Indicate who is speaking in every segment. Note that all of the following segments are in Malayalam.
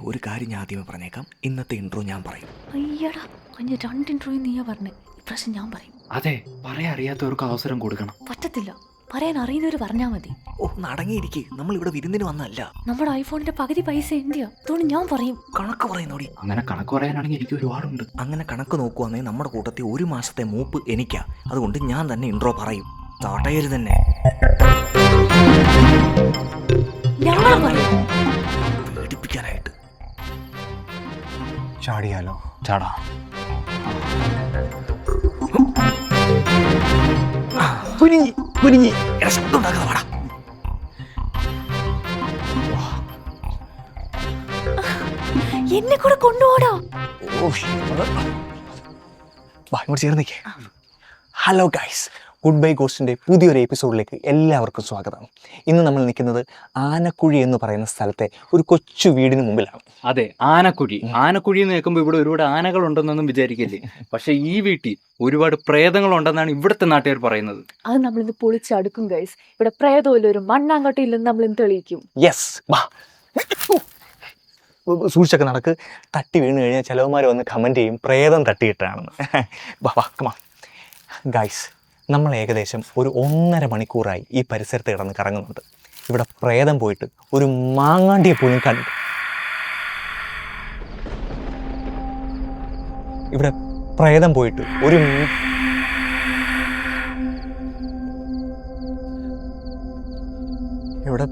Speaker 1: ഒരു കാര്യം ഞാൻ ആദ്യമേ പറഞ്ഞേക്കാം, ഇന്നത്തെ ഇൻട്രോ ഞാൻ പറയും.
Speaker 2: അയ്യടാ, കഴിഞ്ഞ 2 ഇൻട്രോയും നീയാ പറഞ്ഞേ, ഇപ്രാവശ്യം ഞാൻ പറയും.
Speaker 3: അതെ, പറയാൻ അറിയാത്തവർക്ക് അവസരം കൊടുക്കണം.
Speaker 2: പറ്റത്തില്ല, പറയാൻ അറിയുന്നവർ പറഞ്ഞാൽ മതി.
Speaker 1: നടങ്ങിയിരിക്കെ, നമ്മൾ ഇവിടെ വിരുന്നിന് വന്നല്ല.
Speaker 2: നമ്മുടെ ഐഫോണിന്റെ പകുതി പൈസ എന്തിയാ? അതുകൊണ്ട് ഞാൻ പറയും.
Speaker 1: കണക്ക് പറയുന്നോടി.
Speaker 3: അങ്ങനെ കണക്ക് പറയാനാണെങ്കിൽ എനിക്ക് ഒരുപാടുണ്ട്.
Speaker 1: അങ്ങനെ കണക്ക് നോക്കുവാണെങ്കിൽ നമ്മുടെ കൂട്ടത്തിൽ 1 മാസത്തെ മൂപ്പ് എനിക്കാ. അതുകൊണ്ട് ഞാൻ തന്നെ ഇൻട്രോ പറയും. തടയരുത് തന്നെ.
Speaker 2: ഞങ്ങൾ പറയും
Speaker 1: പേടിപ്പിക്കാനായിട്ട്.
Speaker 4: ചാടിയാലോ?
Speaker 3: ചാടാ.
Speaker 1: ശബ്ദം ഉണ്ടാക്കാതെ വാടാ.
Speaker 2: എന്നെ കൂടെ കൊണ്ടുപോടാ.
Speaker 4: ഇങ്ങോട്ട് ചേർന്നിക്കേ. ഹലോ ഗൈസ്, ഗുഡ് ബൈ ഗോസ്റ്റിൻ്റെ പുതിയൊരു എപ്പിസോഡിലേക്ക് എല്ലാവർക്കും സ്വാഗതം. ഇന്ന് നമ്മൾ നിൽക്കുന്നത് ആനക്കുഴി എന്ന് പറയുന്ന സ്ഥലത്തെ ഒരു കൊച്ചു വീടിന് മുമ്പിലാണ്.
Speaker 3: അതെ, ആനക്കുഴി. ആനക്കുഴി എന്ന് കേൾക്കുമ്പോൾ ഇവിടെ ഒരുപാട് ആനകൾ ഉണ്ടെന്നൊന്നും വിചാരിക്കില്ലേ. പക്ഷെ ഈ വീട്ടിൽ ഒരുപാട് പ്രേതങ്ങൾ ഉണ്ടെന്നാണ് ഇവിടുത്തെ നാട്ടുകാർ പറയുന്നത്.
Speaker 2: അത് നമ്മളിന്ന് പൊളിച്ചടുക്കും ഗൈസ്. ഇവിടെ പ്രേതമില്ല, ഒരു മണ്ണാങ്കട്ട ഇല്ലെന്ന് നമ്മളിന്ന് തെളിയിക്കും.
Speaker 4: യെസ്, വാ സൂക്ഷിച്ചൊക്കെ നടക്ക്. തട്ടി വീണ് കഴിഞ്ഞാൽ ചിലവന്മാർ വന്ന് കമൻറ്റ് ചെയ്യും പ്രേതം തട്ടിയിട്ടാണെന്ന്. വാ കമാ ഗൈസ്, നമ്മൾ ഏകദേശം ഒരു 1.5 മണിക്കൂറായി ഈ പരിസരത്ത് കിടന്ന് കറങ്ങുന്നുണ്ട്. ഇവിടെ പ്രേതം പോയിട്ട് ഒരു മാങ്ങാണ്ടിയെ പോലും കണ്ടു. ഇവിടെ പ്രേതം പോയിട്ട് ഒരു ഇവിടെ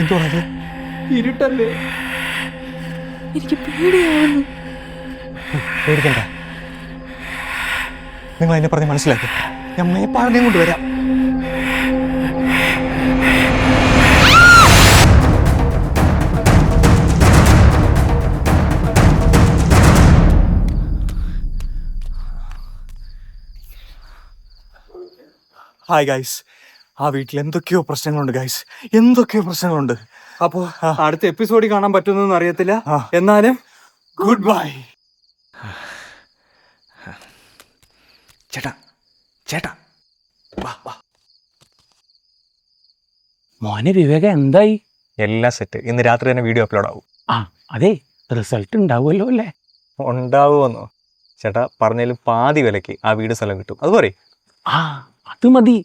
Speaker 4: എന്തുവാണത്?
Speaker 3: ഇരുട്ടല്ലേ?
Speaker 2: എനിക്ക് പേടിയാവുന്നു.
Speaker 4: പേടിക്കണ്ട, നിങ്ങൾ അതിനെ പറഞ്ഞ് മനസ്സിലാക്കി. ഞാൻ മേപ്പാടിനെയും കൊണ്ട് വരാം. ഹായ് ഗൈസ്, ആ വീട്ടിൽ എന്തൊക്കെയോ പ്രശ്നങ്ങളുണ്ട് ഗൈസ്, എന്തൊക്കെയോ പ്രശ്നങ്ങളുണ്ട്.
Speaker 3: അപ്പോ അടുത്ത എപ്പിസോഡിൽ കാണാൻ പറ്റുന്നൊന്നും അറിയത്തില്ല. എന്നാലും ഗുഡ് ബൈ.
Speaker 1: ചേട്ടാ വാ വാ.
Speaker 5: മോനെ വിവേക, എന്തായി?
Speaker 4: എല്ലാം സെറ്റ്. ഇന്ന് രാത്രി തന്നെ വീഡിയോ അപ്ലോഡ് ആവും.
Speaker 5: അതെ, റിസൾട്ട് ഉണ്ടാവുമല്ലോ അല്ലേ?
Speaker 4: ഉണ്ടാവുമെന്നോ? ചേട്ടാ പറഞ്ഞാലും പാതി വിലയ്ക്ക് ആ വീട് സ്ഥലം കിട്ടും. അതുപോലെ
Speaker 5: അത് മതി.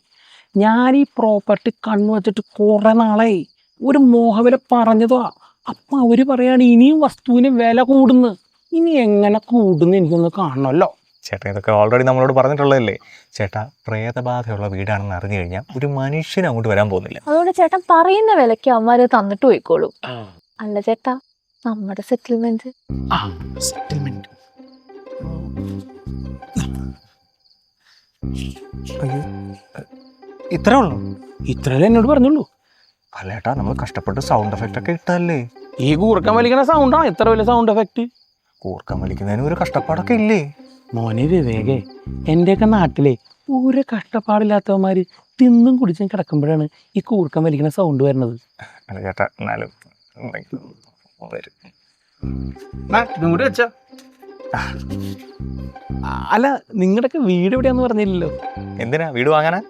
Speaker 5: ഞാൻ ഈ പ്രോപ്പർട്ടി കണ്ണു വച്ചിട്ട് കുറെ നാളായി. ഒരു മോഹവില പറഞ്ഞതോ, അപ്പൊ അവര് പറയാണ് ഇനിയും വസ്തുവിന് വില കൂടുന്നു. ഇനി എങ്ങനെ കൂടുന്നു എനിക്കൊന്ന് കാണണമല്ലോ.
Speaker 4: ചേട്ടാ ഇതൊക്കെ ഓൾറെഡി നമ്മളോട് പറഞ്ഞിട്ടുള്ളതല്ലേ. ചേട്ടാ പ്രേതബാധയുള്ള വീടാണെന്ന് അറിഞ്ഞു കഴിഞ്ഞാൽ ഒരു മനുഷ്യന് അങ്ങോട്ട് വരാൻ പോകുന്നില്ല.
Speaker 2: അതുകൊണ്ട് ചേട്ടൻ പറയുന്ന വിലക്ക് അമ്മമാര് തന്നിട്ട് പോയിക്കോളൂ. അല്ല ചേട്ടാ, നമ്മുടെ സെറ്റിൽമെന്റ്.
Speaker 5: സെറ്റിൽമെന്റ്
Speaker 4: അയ്യോ, ഇത്രേ ഉള്ളൂ?
Speaker 5: ഇത്രയല്ലേ എന്നോട് പറഞ്ഞുള്ളൂ.
Speaker 4: അല്ല ചേട്ടാ, നമ്മൾ കഷ്ടപ്പെട്ട് സൗണ്ട് എഫക്റ്റ് ഒക്കെ ഇട്ടല്ലേ.
Speaker 5: ഈ കൂർക്കം വലിക്കുന്ന സൗണ്ടാണ് ഇത്ര വലിയ സൗണ്ട് എഫക്റ്റ്.
Speaker 4: കൂർക്കം വലിക്കുന്നതിന് ഒരു കഷ്ടപ്പാടൊക്കെ ഇല്ലേ?
Speaker 5: മോനെ വിവേകേ, എൻ്റെയൊക്കെ നാട്ടിലെ ഒരു കഷ്ടപ്പാടില്ലാത്തവന്മാര് തിന്നും കുടിച്ചും കിടക്കുമ്പോഴാണ് ഈ കൂർക്കം വലിക്കുന്ന സൗണ്ട് വരുന്നത്.
Speaker 4: അല്ല ചേട്ടാ, എന്നാലും
Speaker 5: അല്ല, നിങ്ങളുടെയൊക്കെ വീട് എവിടെയാന്ന് പറഞ്ഞില്ലല്ലോ.
Speaker 4: എന്തിനാ വീട് വാങ്ങാനാ?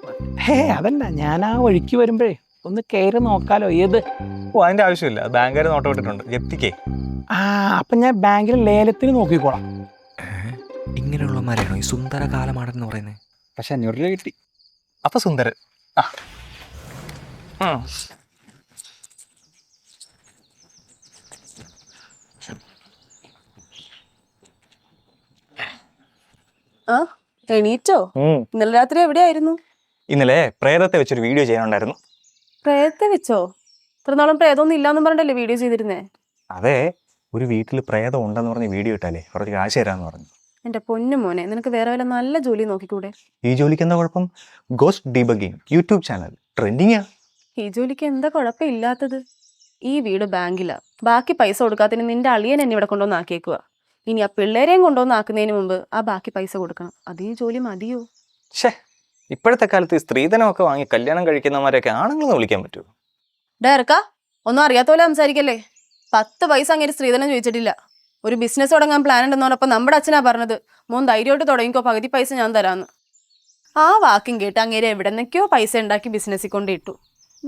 Speaker 5: അതല്ല, ഞാൻ ആ വഴിക്ക് വരുമ്പോഴേ ഒന്ന് കയറി നോക്കാലോ. ഏത്?
Speaker 4: അതിന്റെ ആവശ്യമില്ല, ബാങ്കുകാർ നോട്ട് വിട്ടിട്ടുണ്ട് ജപ്തിക്കേ.
Speaker 5: അപ്പൊ ഞാൻ ബാങ്കിൽ ലേലത്തിന് നോക്കിക്കോളാം.
Speaker 1: ഇങ്ങനെയുള്ളമാരാണോ ഈ സുന്ദര കാലമാടെന്ന് പറയുന്നത്?
Speaker 4: പക്ഷെ 500 രൂപ കിട്ടി. അപ്പൊ സുന്ദരൻ.
Speaker 6: എണീറ്റോ? ഇന്നലെ രാത്രി എവിടെയായിരുന്നു?
Speaker 4: ഇന്നലെ പ്രേതത്തെ വെച്ചൊരു വീഡിയോ ചെയ്യാനുണ്ടായിരുന്നു.
Speaker 6: പ്രേതത്തെ വെച്ചോ? ഇത്ര നാളും പ്രേതമൊന്നും ഇല്ലാന്നും പറഞ്ഞിട്ടല്ലേ വീഡിയോ ചെയ്തിരുന്നേ?
Speaker 4: അതെ, ഒരു വീട്ടിൽ പ്രേതം ഉണ്ടെന്ന് പറഞ്ഞ് വീഡിയോ ഇട്ടാലേ കുറച്ച് കാശ് തരാന്ന് പറഞ്ഞു.
Speaker 6: എന്റെ പൊന്നു മോനെ, നിനക്ക് വേറെ വല്ല നല്ല ജോലി നോക്കിക്കൂടെ?
Speaker 4: ഈ ജോലിക്ക് എന്താ കുഴപ്പം? ഗോസ്റ്റ് ഡീബഗിങ് യൂട്യൂബ് ചാനൽ ട്രെൻഡിങ്ങാ.
Speaker 6: ഈ ജോലിക്ക് എന്താ കുഴപ്പമില്ലാത്തത്? ഈ വീട് ബാങ്കിലാ. ബാക്കി പൈസ കൊടുക്കാത്തതിന് നിന്റെ അളിയൻ എന്നെ ഇവിടെ കൊണ്ടുവന്ന് ആക്കിയേക്കുക. ഇനി ആ പിള്ളേരെയും കൊണ്ടുവന്ന് ആക്കുന്നതിന് മുമ്പ് ആ ബാക്കി പൈസ കൊടുക്കണം. അത് ഈ ജോലി മതിയോ?
Speaker 4: ഇപ്പോഴത്തെ കാലത്ത് സ്ത്രീധനമൊക്കെ വാങ്ങി കല്യാണം കഴിക്കുന്നവരൊക്കെ ആണുങ്ങളെന്ന് വിളിക്കാൻ പറ്റുമോ?
Speaker 6: ഡയറക്റ്റാ ഒന്നും അറിയാത്ത പോലെ സംസാരിക്കല്ലേ. 10 പൈസ അങ്ങനെ സ്ത്രീധനം ചോദിച്ചിട്ടില്ല. ഒരു ബിസിനസ് തുടങ്ങാൻ പ്ലാൻ ഉണ്ടെന്നോടൊപ്പം നമ്മുടെ അച്ഛനാ പറഞ്ഞത്, മോൻ ധൈര്യമായിട്ട് തുടങ്ങിക്കോ, പകുതി പൈസ ഞാൻ തരാന്ന്. ആ വാക്കും കേട്ട് അങ്ങേര് എവിടെന്നൊക്കെയോ പൈസ ഉണ്ടാക്കി ബിസിനസ്സിൽ കൊണ്ട് ഇട്ടു.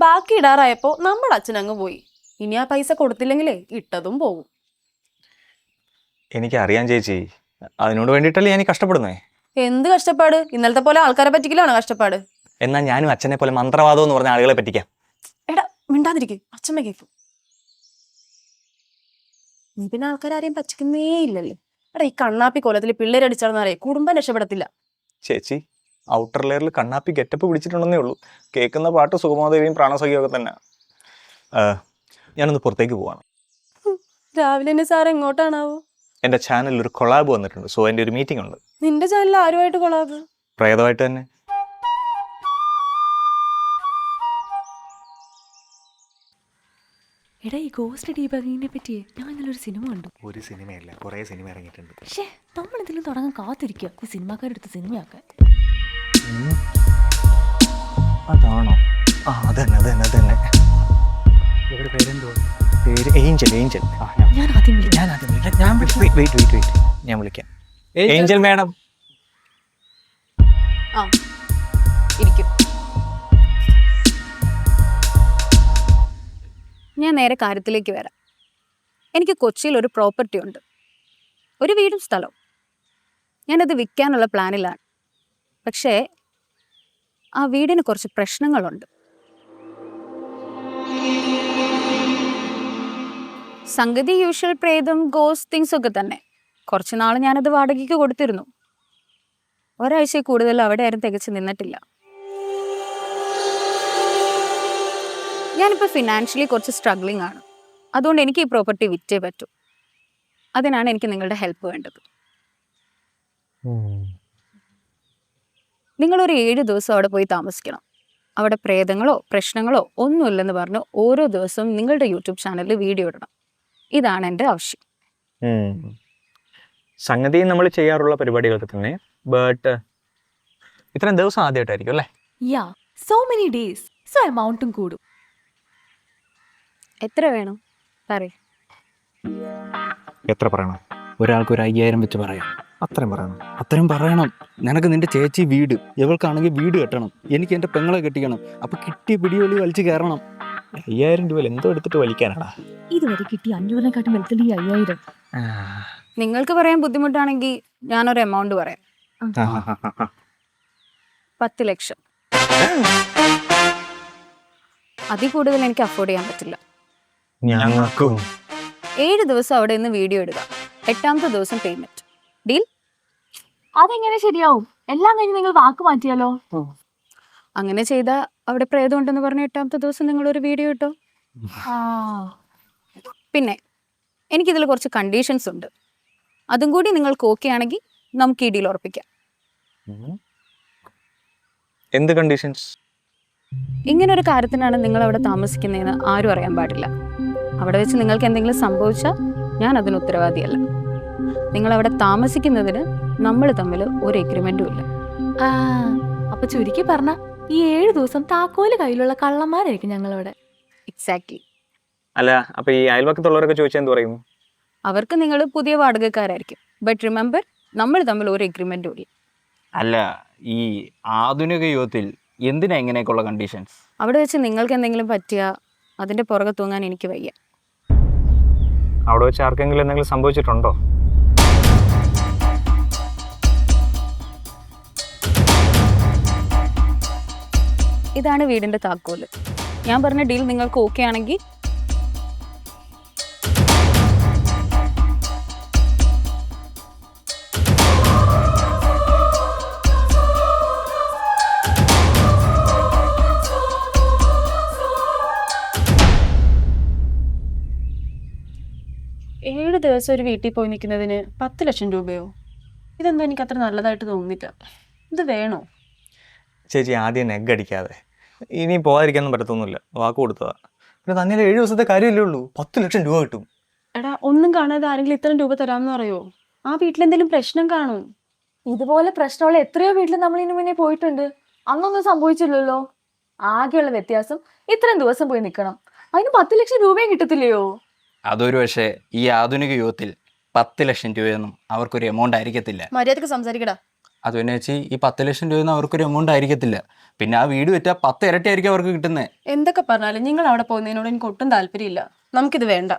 Speaker 6: ബാക്കി ഇടാറായപ്പോൾ നമ്മുടെ അച്ഛൻ അങ്ങ് പോയി. ഇനി ആ പൈസ കൊടുത്തില്ലെങ്കിലേ ഇട്ടതും പോകും.
Speaker 4: എനിക്കറിയാം ചേച്ചി, അതിനോട് വേണ്ടിയിട്ടല്ലേ ഞാൻ ഈ കഷ്ടപ്പെടുന്നേ.
Speaker 6: എന്ത് കഷ്ടപ്പാട്? ഇന്നലത്തെ പോലെ ആൾക്കാരെ പറ്റിക്കലാണോ കഷ്ടപ്പാട്?
Speaker 4: എന്നാൽ ഞാനും അച്ഛനെ പോലെ മന്ത്രവാദം എന്ന് പറഞ്ഞ ആളുകളെ പറ്റിക്കാം.
Speaker 6: എടാ മിണ്ടാതിരിക്കും, അച്ഛമ്മ കേൾക്കും. നീ പിന്നെ ആൾക്കാരും പറ്റിക്കുന്നേ ഇല്ലല്ലോ. എടാ ഈ കണ്ണാപ്പി കോലത്തിൽ പിള്ളേരടിച്ചാണെന്നറിയേ കുടുംബം രക്ഷപ്പെടത്തില്ല.
Speaker 4: ചേച്ചി, ഔട്ടർ ലെയറിൽ കണ്ണാപ്പി ഗെറ്റപ്പ് പിടിച്ചിട്ടുണ്ടെന്നേ ഉള്ളൂ. കേൾക്കുന്ന പാട്ട് സുഗമാദേവിയും പ്രാണസഖിയും ഒക്കെ തന്നെ. ഞാനൊന്ന് പുറത്തേക്ക് പോവാണ്.
Speaker 6: രാവിലെ തന്നെ സാർ എങ്ങോട്ടാണാവോ?
Speaker 4: എൻ്റെ ചാനലിൽ ഒരു കൊളാബ് വന്നിട്ടുണ്ട്. സോ എൻ്റെ ഒരു മീറ്റിംഗ് ഉണ്ട്.
Speaker 6: നിന്റെ ചാനൽ ആരുമായിട്ട് കൊളാബ്?
Speaker 4: പ്രേതമായിട്ട് തന്നെ.
Speaker 7: എടാ ഈ ഗോസ്റ്റ് ഡീബഗിങ്ങിനെ പറ്റി ഞാൻ ഇന്നലെ ഒരു സിനിമ കണ്ടു.
Speaker 4: ഒരു സിനിമയല്ല, കുറേ സിനിമ ഇറങ്ങിയിട്ടുണ്ട്.
Speaker 7: പക്ഷേ നമ്മൾ എന്തെങ്കിലും തുടങ്ങാൻ കാത്തിരിക്കുക ഈ സിനിമാക്കാരെടുത്ത് സിനിമയാക്കാൻ.
Speaker 4: അതാണോ? ആ അതന്നെ. പേര് ഏഞ്ചൽ.
Speaker 7: ഞാൻ ആദ്യം വിളിക്കാം.
Speaker 4: ഞാൻ വിളിക്കാം. Angel madam.
Speaker 6: ആ ഇരിക്കും. ഞാൻ നേരെ കാര്യത്തിലേക്ക് വരാം. എനിക്ക് കൊച്ചിയിൽ ഒരു പ്രോപ്പർട്ടി ഉണ്ട്, ഒരു വീടും സ്ഥലവും. ഞാനത് വിൽക്കാനുള്ള പ്ലാനിലാണ്. പക്ഷേ ആ വീടിന് കുറച്ച് പ്രശ്നങ്ങളുണ്ട്. സംഗതി യൂഷ്വൽ പ്രേതം ഗോസ്റ്റ് തിങ്സ് ഒക്കെ തന്നെ. കുറച്ച് നാൾ ഞാനത് വാടകയ്ക്ക് കൊടുത്തിരുന്നു. ഒരാഴ്ച കൂടുതൽ അവിടെ ആരും തികച്ച് നിന്നിട്ടില്ല. ഞാനിപ്പോൾ ഫിനാൻഷ്യലി കുറച്ച് സ്ട്രഗ്ലിംഗ് ആണ്. അതുകൊണ്ട് എനിക്ക് ഈ പ്രോപ്പർട്ടി വിറ്റേ പറ്റൂ. അതിനാണ് എനിക്ക് നിങ്ങളുടെ ഹെൽപ്പ് വേണ്ടത്. നിങ്ങളൊരു 7 ദിവസം അവിടെ പോയി താമസിക്കണം. അവിടെ പ്രേതങ്ങളോ പ്രശ്നങ്ങളോ ഒന്നുമില്ലെന്ന് പറഞ്ഞ് ഓരോ ദിവസവും നിങ്ങളുടെ യൂട്യൂബ് ചാനലിൽ വീഡിയോ ഇടണം. ഇതാണ് എൻ്റെ ആവശ്യം.
Speaker 4: സംഗതി നമ്മൾ ചെയ്യാറുള്ള പരിപാടികളൊക്കെ തന്നെ. ബട്ട് ഇത്രയും ദിവസം ആദ്യമായിട്ടായിരിക്കും അല്ലേ?
Speaker 7: യാ, സോ മെനി ഡേയ്സ്, സോ എമൗണ്ടും കൂടും.
Speaker 6: എത്ര വേണം പറയ്.
Speaker 4: എത്ര പറയണം?
Speaker 3: ഒരാൾക്ക് ഒരു 5000 വെച്ച് പറയാം.
Speaker 4: അത്രയും പറയണം.
Speaker 3: അത്രയും പറയണം. നിനക്ക് നിന്റെ ചേച്ചി വീട്, ഇവൾക്കാണെങ്കിൽ വീട് കെട്ടണം, എനിക്ക് എൻ്റെ പെങ്ങളെ കെട്ടിക്കണം. അപ്പൊ കിട്ടിയ പിടിവലി വലിച്ചു കയറണം.
Speaker 4: 5000 രൂപയിൽ എന്തോ എടുത്തിട്ട് വലിക്കാനാടാ?
Speaker 7: ഇതുവരെ കിട്ടിയ 500-നെക്കാട്ടും വലുതല്ലേ ഈ 5000.
Speaker 6: നിങ്ങൾക്ക് പറയാൻ ബുദ്ധിമുട്ടാണെങ്കിൽ ഞാനൊരു എമൗണ്ട് പറയാം. 10 ലക്ഷം. അതിൽ കൂടുതൽ എനിക്ക് അഫോർഡ് ചെയ്യാൻ പറ്റില്ല.
Speaker 4: ഞങ്ങൾക്കും.
Speaker 6: 7 ദിവസം അവിടെ നിന്ന് വീഡിയോ ഇടുക, 8ാമത്തെ ദിവസം പേയ്മെന്റ്. ഡീൽ?
Speaker 2: അതെങ്ങനെ ശരിയാവും? എല്ലാം കഴിഞ്ഞ് നിങ്ങൾ വാക്ക് മാറ്റിയാലോ?
Speaker 6: അങ്ങനെ ചെയ്താൽ അവിടെ പ്രേതം ഉണ്ടെന്ന് പറഞ്ഞ 8ാമത്തെ ദിവസം നിങ്ങളൊരു വീഡിയോ ഇട്ടോ. പിന്നെ എനിക്കിതിൽ കുറച്ച് കണ്ടീഷൻസ് ഉണ്ട്. അതും കൂടി നിങ്ങൾക്ക് ഓക്കെ ആണെങ്കിൽ നമുക്ക് ഈ ഡീൽ ഉറപ്പിക്കാം.
Speaker 4: എന്ത് കണ്ടീഷൻസ്?
Speaker 6: ഇങ്ങനൊരു കാര്യത്തിനാണ് നിങ്ങൾ അവിടെ താമസിക്കുന്നതെന്ന് ആരും അറിയാൻ പാടില്ല. അവിടെ വെച്ച് നിങ്ങൾക്ക് എന്തെങ്കിലും സംഭവിച്ചാൽ ഞാൻ അതിന് ഉത്തരവാദിയല്ല. നിങ്ങൾ അവിടെ താമസിക്കുന്നതിന് നമ്മൾ തമ്മിൽ ഒരു എഗ്രിമെന്റും ഇല്ല.
Speaker 7: അപ്പൊ ചുരുക്കി പറഞ്ഞ ഈ 7 ദിവസം താക്കോല് കയ്യിലുള്ള കള്ളന്മാരായിരിക്കും ഞങ്ങളവിടെ.
Speaker 6: എക്സാക്ട്ലി.
Speaker 4: അല്ല, അപ്പൊ ഈ അയൽവക്കത്തുള്ളവരൊക്കെ ചോദിച്ചാൽ എന്ത് പറയും?
Speaker 6: അവർക്ക് നിങ്ങൾ പുതിയ വാടകക്കാരായിരിക്കും. ബട്ട് റിമെമ്പർ, നമ്മൾ തമ്മിൽ ഒരു എഗ്രിമെന്റും ഇല്ല.
Speaker 3: അല്ല, ഈ ആധുനിക യുഗത്തിൽ എന്തിനാ ഇങ്ങനെയൊക്കെയുള്ള കണ്ടീഷൻസ്?
Speaker 6: അവിടെ വെച്ച് നിങ്ങൾക്ക് എന്തെങ്കിലും പറ്റിയാൽ അതിന്റെ പുറകെ തൂങ്ങാൻ എനിക്ക് വയ്യ.
Speaker 4: അവിടെ വെച്ച് ആർക്കെങ്കിലും എന്തെങ്കിലും സംഭവിച്ചിട്ടുണ്ടോ?
Speaker 6: ഇതാണ് വീടിന്റെ താക്കോല്. ഞാൻ പറഞ്ഞ ഡീൽ നിങ്ങൾക്ക് ഓക്കെ ആണെങ്കിൽ ഏഴ് ദിവസം ഒരു വീട്ടിൽ പോയി നിൽക്കുന്നതിന് 10 ലക്ഷം രൂപയോ? ഇതെന്തോ എനിക്ക് അത്ര നല്ലതായിട്ട് തോന്നുന്നില്ല. ഇത് വേണോ?
Speaker 4: ചേച്ചി ആദ്യം നെഗ് അടിക്കാതെ. ഇനി പോകാതിരിക്കാനൊന്നും പറ്റത്തൊന്നുമില്ല, വാക്ക് കൊടുത്തതാ. പിന്നെ തന്നെ 7 ദിവസത്തെ കാര്യമല്ലേ ഉള്ളൂ, 10 ലക്ഷം രൂപ കിട്ടും.
Speaker 6: എടാ, ഒന്നും കാണാതെ ആരെങ്കിലും ഇത്രയും രൂപ തരാമെന്ന് പറയോ? ആ വീട്ടിലെന്തെങ്കിലും പ്രശ്നം കാണും.
Speaker 2: ഇതുപോലെ പ്രശ്നമുള്ള എത്രയോ വീട്ടിൽ നമ്മൾ ഇതിനു മുന്നേ പോയിട്ടുണ്ട്. അന്നൊന്നും സംഭവിച്ചില്ലല്ലോ. ആകെയുള്ള വ്യത്യാസം ഇത്രയും ദിവസം പോയി നിൽക്കണം. അതിന് 10 ലക്ഷം രൂപയും കിട്ടത്തില്ലയോ?
Speaker 3: അതൊരു പക്ഷേ ഈ ആധുനിക യുഗത്തിൽ 10 ലക്ഷം രൂപയൊന്നും അവർക്കൊരു എമൗണ്ട് ആയിരിക്കത്തില്ല.
Speaker 6: മര്യാദക്ക് സംസാരിക്കടാ.
Speaker 3: അത് പിന്നെ ചേച്ചി ഈ 10 ലക്ഷം രൂപ അവർക്കൊരു എമൗണ്ട് ആയിരിക്കത്തില്ല. പിന്നെ ആ വീട് വിറ്റാൽ 10 ഇരട്ടി ആയിരിക്കും അവർക്ക് കിട്ടുന്നത്.
Speaker 6: എന്തൊക്കെ പറഞ്ഞാലും നിങ്ങൾ അവിടെ പോകുന്നതിനോട് എനിക്ക് ഒട്ടും താല്പര്യമില്ല. നമുക്കിത് വേണ്ട.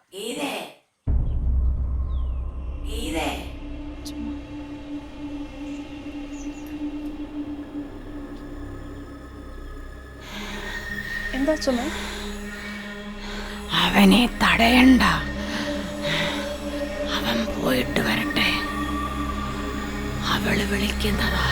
Speaker 6: എന്താ ചുമ?
Speaker 8: അവനെ തടയണ്ട, അവൻ പോയിട്ട് വരട്ടെ. അവള് വിളിക്കുന്നതാ.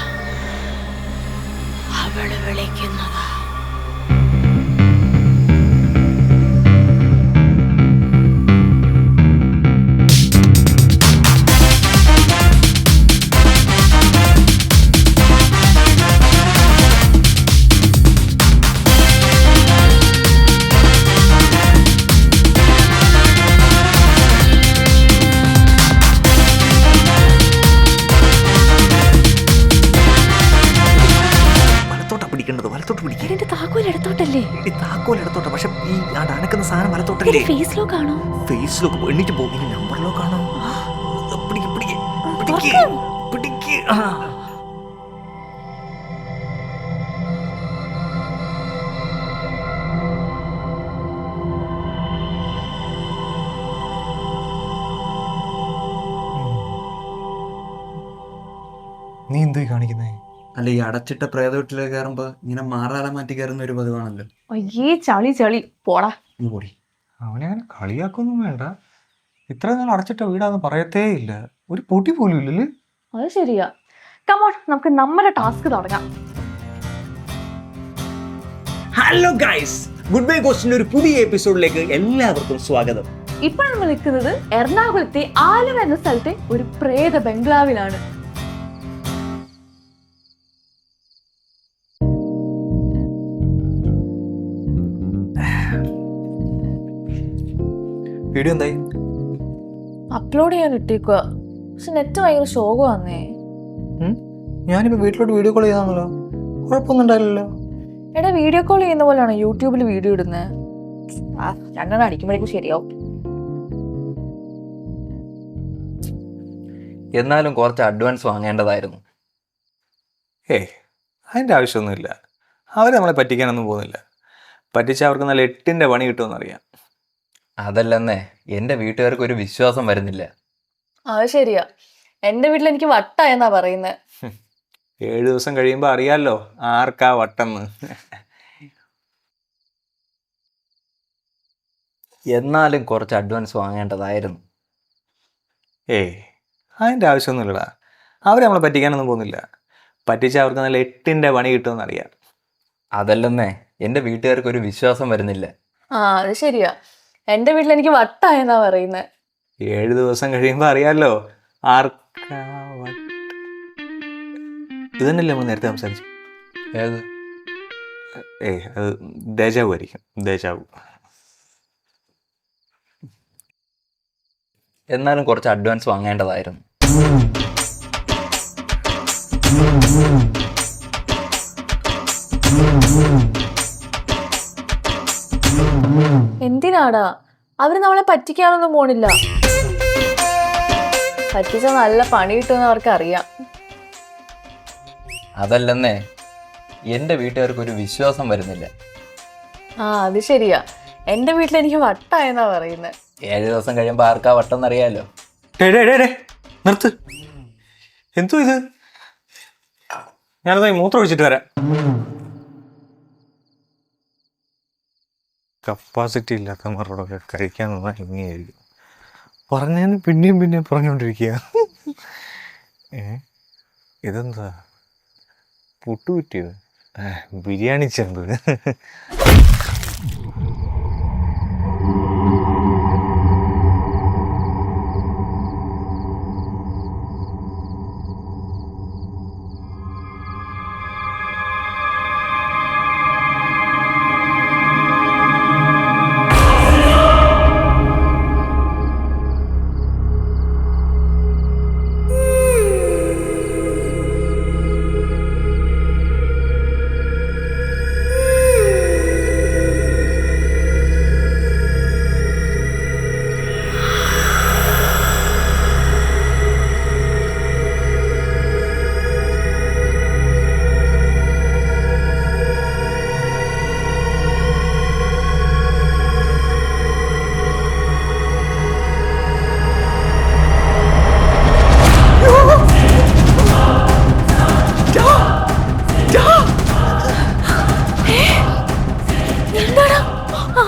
Speaker 1: വലത്തോട്ട് പിടിക്കുക.
Speaker 7: എന്റെ താക്കോൽ എടുത്തോട്ടല്ലേ?
Speaker 1: താക്കോൽ എടുത്തോട്ടെ, പക്ഷെ ഈ അനക്കുന്ന സാധനം വലത്തോട്ടല്ലേ?
Speaker 7: ഫേസ് ലോക്ക് ആണോ?
Speaker 1: ഫേസ് ലോക്ക് എണ്ണിട്ട് പോകും. ഇനി നമ്പർ ലോക്ക് ആണോ? പിടിക്ക്.
Speaker 4: നീ എന്തോ കാണിക്കുന്നേ?
Speaker 3: അല്ല, ഈ അടച്ചിട്ട പ്രേത വീട്ടിലേക്ക് കയറുമ്പോ ഇങ്ങനെ മാറാല മാറ്റി കയറുന്ന ഒരു പതിവാണല്ലോ.
Speaker 2: അയ്യേ ചളി പോടാ.
Speaker 4: അവനെ അങ്ങനെ കളിയാക്കൊന്നും വേണ്ട. ഇത്ര നാൾ അടച്ചിട്ട വീടാന്ന് പറയത്തേ ഇല്ല. ഒരു പൊടി പോലും ഇല്ലല്ലേ?
Speaker 2: അത് ശരിയാ. കമോൺ, നമുക്ക് നമ്മുടെ ടാസ്ക് തുടങ്ങാം.
Speaker 1: ഹലോ ഗൈസ്, ഗുഡ് ബൈ ക്വസ്റ്റിന്റെ ഒരു പുതിയ എപ്പിസോഡിലേക്ക് എല്ലാവർക്കും സ്വാഗതം.
Speaker 2: ഇപ്പോൾ നമ്മൾ നിൽക്കുന്നത് എറണാകുളത്തെ ആലുവ എന്ന സ്ഥലത്തെ ഒരു പ്രേത ബംഗ്ലാവിലാണ്.
Speaker 4: വീഡിയോ എന്തായി?
Speaker 2: അപ്ലോഡ് ചെയ്യാൻ ഇട്ടേക്കുക, പക്ഷെ നെറ്റ് ഭയങ്കര ശോകമാന്നേ.
Speaker 4: ഞാനിപ്പോ വീട്ടിലോട്ട് വീഡിയോ കോൾ ചെയ്താണല്ലോ, കുഴപ്പമൊന്നും ഉണ്ടായില്ലല്ലോ.
Speaker 2: എടാ, വീഡിയോ കോൾ ചെയ്യുന്ന പോലെയാണ് യൂട്യൂബിൽ വീഡിയോ ഇടുന്നത്. രണ്ടെണ്ണം അടിക്കുമ്പോഴേക്കും ശരിയാവും.
Speaker 3: എന്നാലും കുറച്ച് അഡ്വാൻസ് വാങ്ങേണ്ടതായിരുന്നു.
Speaker 4: അതിൻ്റെ ആവശ്യമൊന്നുമില്ല. അവർ നമ്മളെ പറ്റിക്കാനൊന്നും പോകുന്നില്ല. പറ്റിച്ചാൽ അവർക്ക് നല്ല 8ന്റെ പണി കിട്ടുമെന്നറിയാം.
Speaker 3: അതല്ലെന്നേ, എൻ്റെ വീട്ടുകാർക്ക് ഒരു വിശ്വാസം വരുന്നില്ല.
Speaker 2: അത് ശരിയാ. എന്റെ വീട്ടിൽ എനിക്ക് വട്ടായെന്നാ പറയുന്നത്.
Speaker 4: 7 ദിവസം കഴിയുമ്പോൾ അറിയാമല്ലോ ആർക്കാ വട്ടെന്ന്.
Speaker 3: എന്നാലും കുറച്ച് അഡ്വാൻസ് വാങ്ങേണ്ടതായിരുന്നു.
Speaker 4: അതിൻ്റെ ആവശ്യമൊന്നുമില്ലടാ. അവർ നമ്മളെ പറ്റിക്കാനൊന്നും പോകുന്നില്ല. പറ്റിച്ചാൽ അവർക്ക് നല്ല 8ന്റെ പണി കിട്ടുമെന്നറിയാം.
Speaker 3: അതല്ലെന്നേ, എൻ്റെ വീട്ടുകാർക്ക് ഒരു വിശ്വാസം വരുന്നില്ല.
Speaker 2: അത് ശരിയാ. എന്റെ വീട്ടിൽ എനിക്ക് വട്ടായെന്നാ പറയുന്നത്.
Speaker 4: 7 ദിവസം കഴിയുമ്പോൾ അറിയാമല്ലോ ആർക്കാ വട്ട്. ഇത് തന്നെയല്ലേ നമ്മൾ നേരത്തെ സംസാരിച്ചു?
Speaker 3: ഏത്?
Speaker 4: അത് ദേജാവു ആയിരിക്കും. ദേജാവു.
Speaker 3: എന്നാലും കുറച്ച് അഡ്വാൻസ് വാങ്ങേണ്ടതായിരുന്നു.
Speaker 2: എന്തിനാടാ? അവര് നമ്മളെ പറ്റിക്കാനൊന്നും പോണില്ല. പറ്റിച്ച നല്ല പണി കിട്ടുമെന്ന് അവർക്ക് അറിയാം.
Speaker 3: അതല്ലെന്നേ, എൻ്റെ വീട്ടുകാർക്ക് ഒരു വിശ്വാസം വരുന്നില്ല.
Speaker 2: അത് ശരിയാ. എന്റെ വീട്ടിൽ എനിക്ക് വട്ടായെന്നാ പറയുന്നത്.
Speaker 3: 7 ദിവസം കഴിയുമ്പോൾ ആർക്കാ വട്ടെന്നറിയാലോ.
Speaker 4: നിർത്ത്. എന്തോ ഇത്? ഞാനതായി മൂത്രം ഒഴിച്ചിട്ട് വരാം. കപ്പാസിറ്റി ഇല്ലാത്തവരോടൊക്കെ കഴിക്കാൻ നിന്നാൽ ഇങ്ങനെയായിരിക്കും. പറഞ്ഞതിന് പിന്നെയും പറഞ്ഞുകൊണ്ടിരിക്കുക. ഇതെന്താ പുട്ടുകുറ്റിയോ? ബിരിയാണി ചെമ്പ്.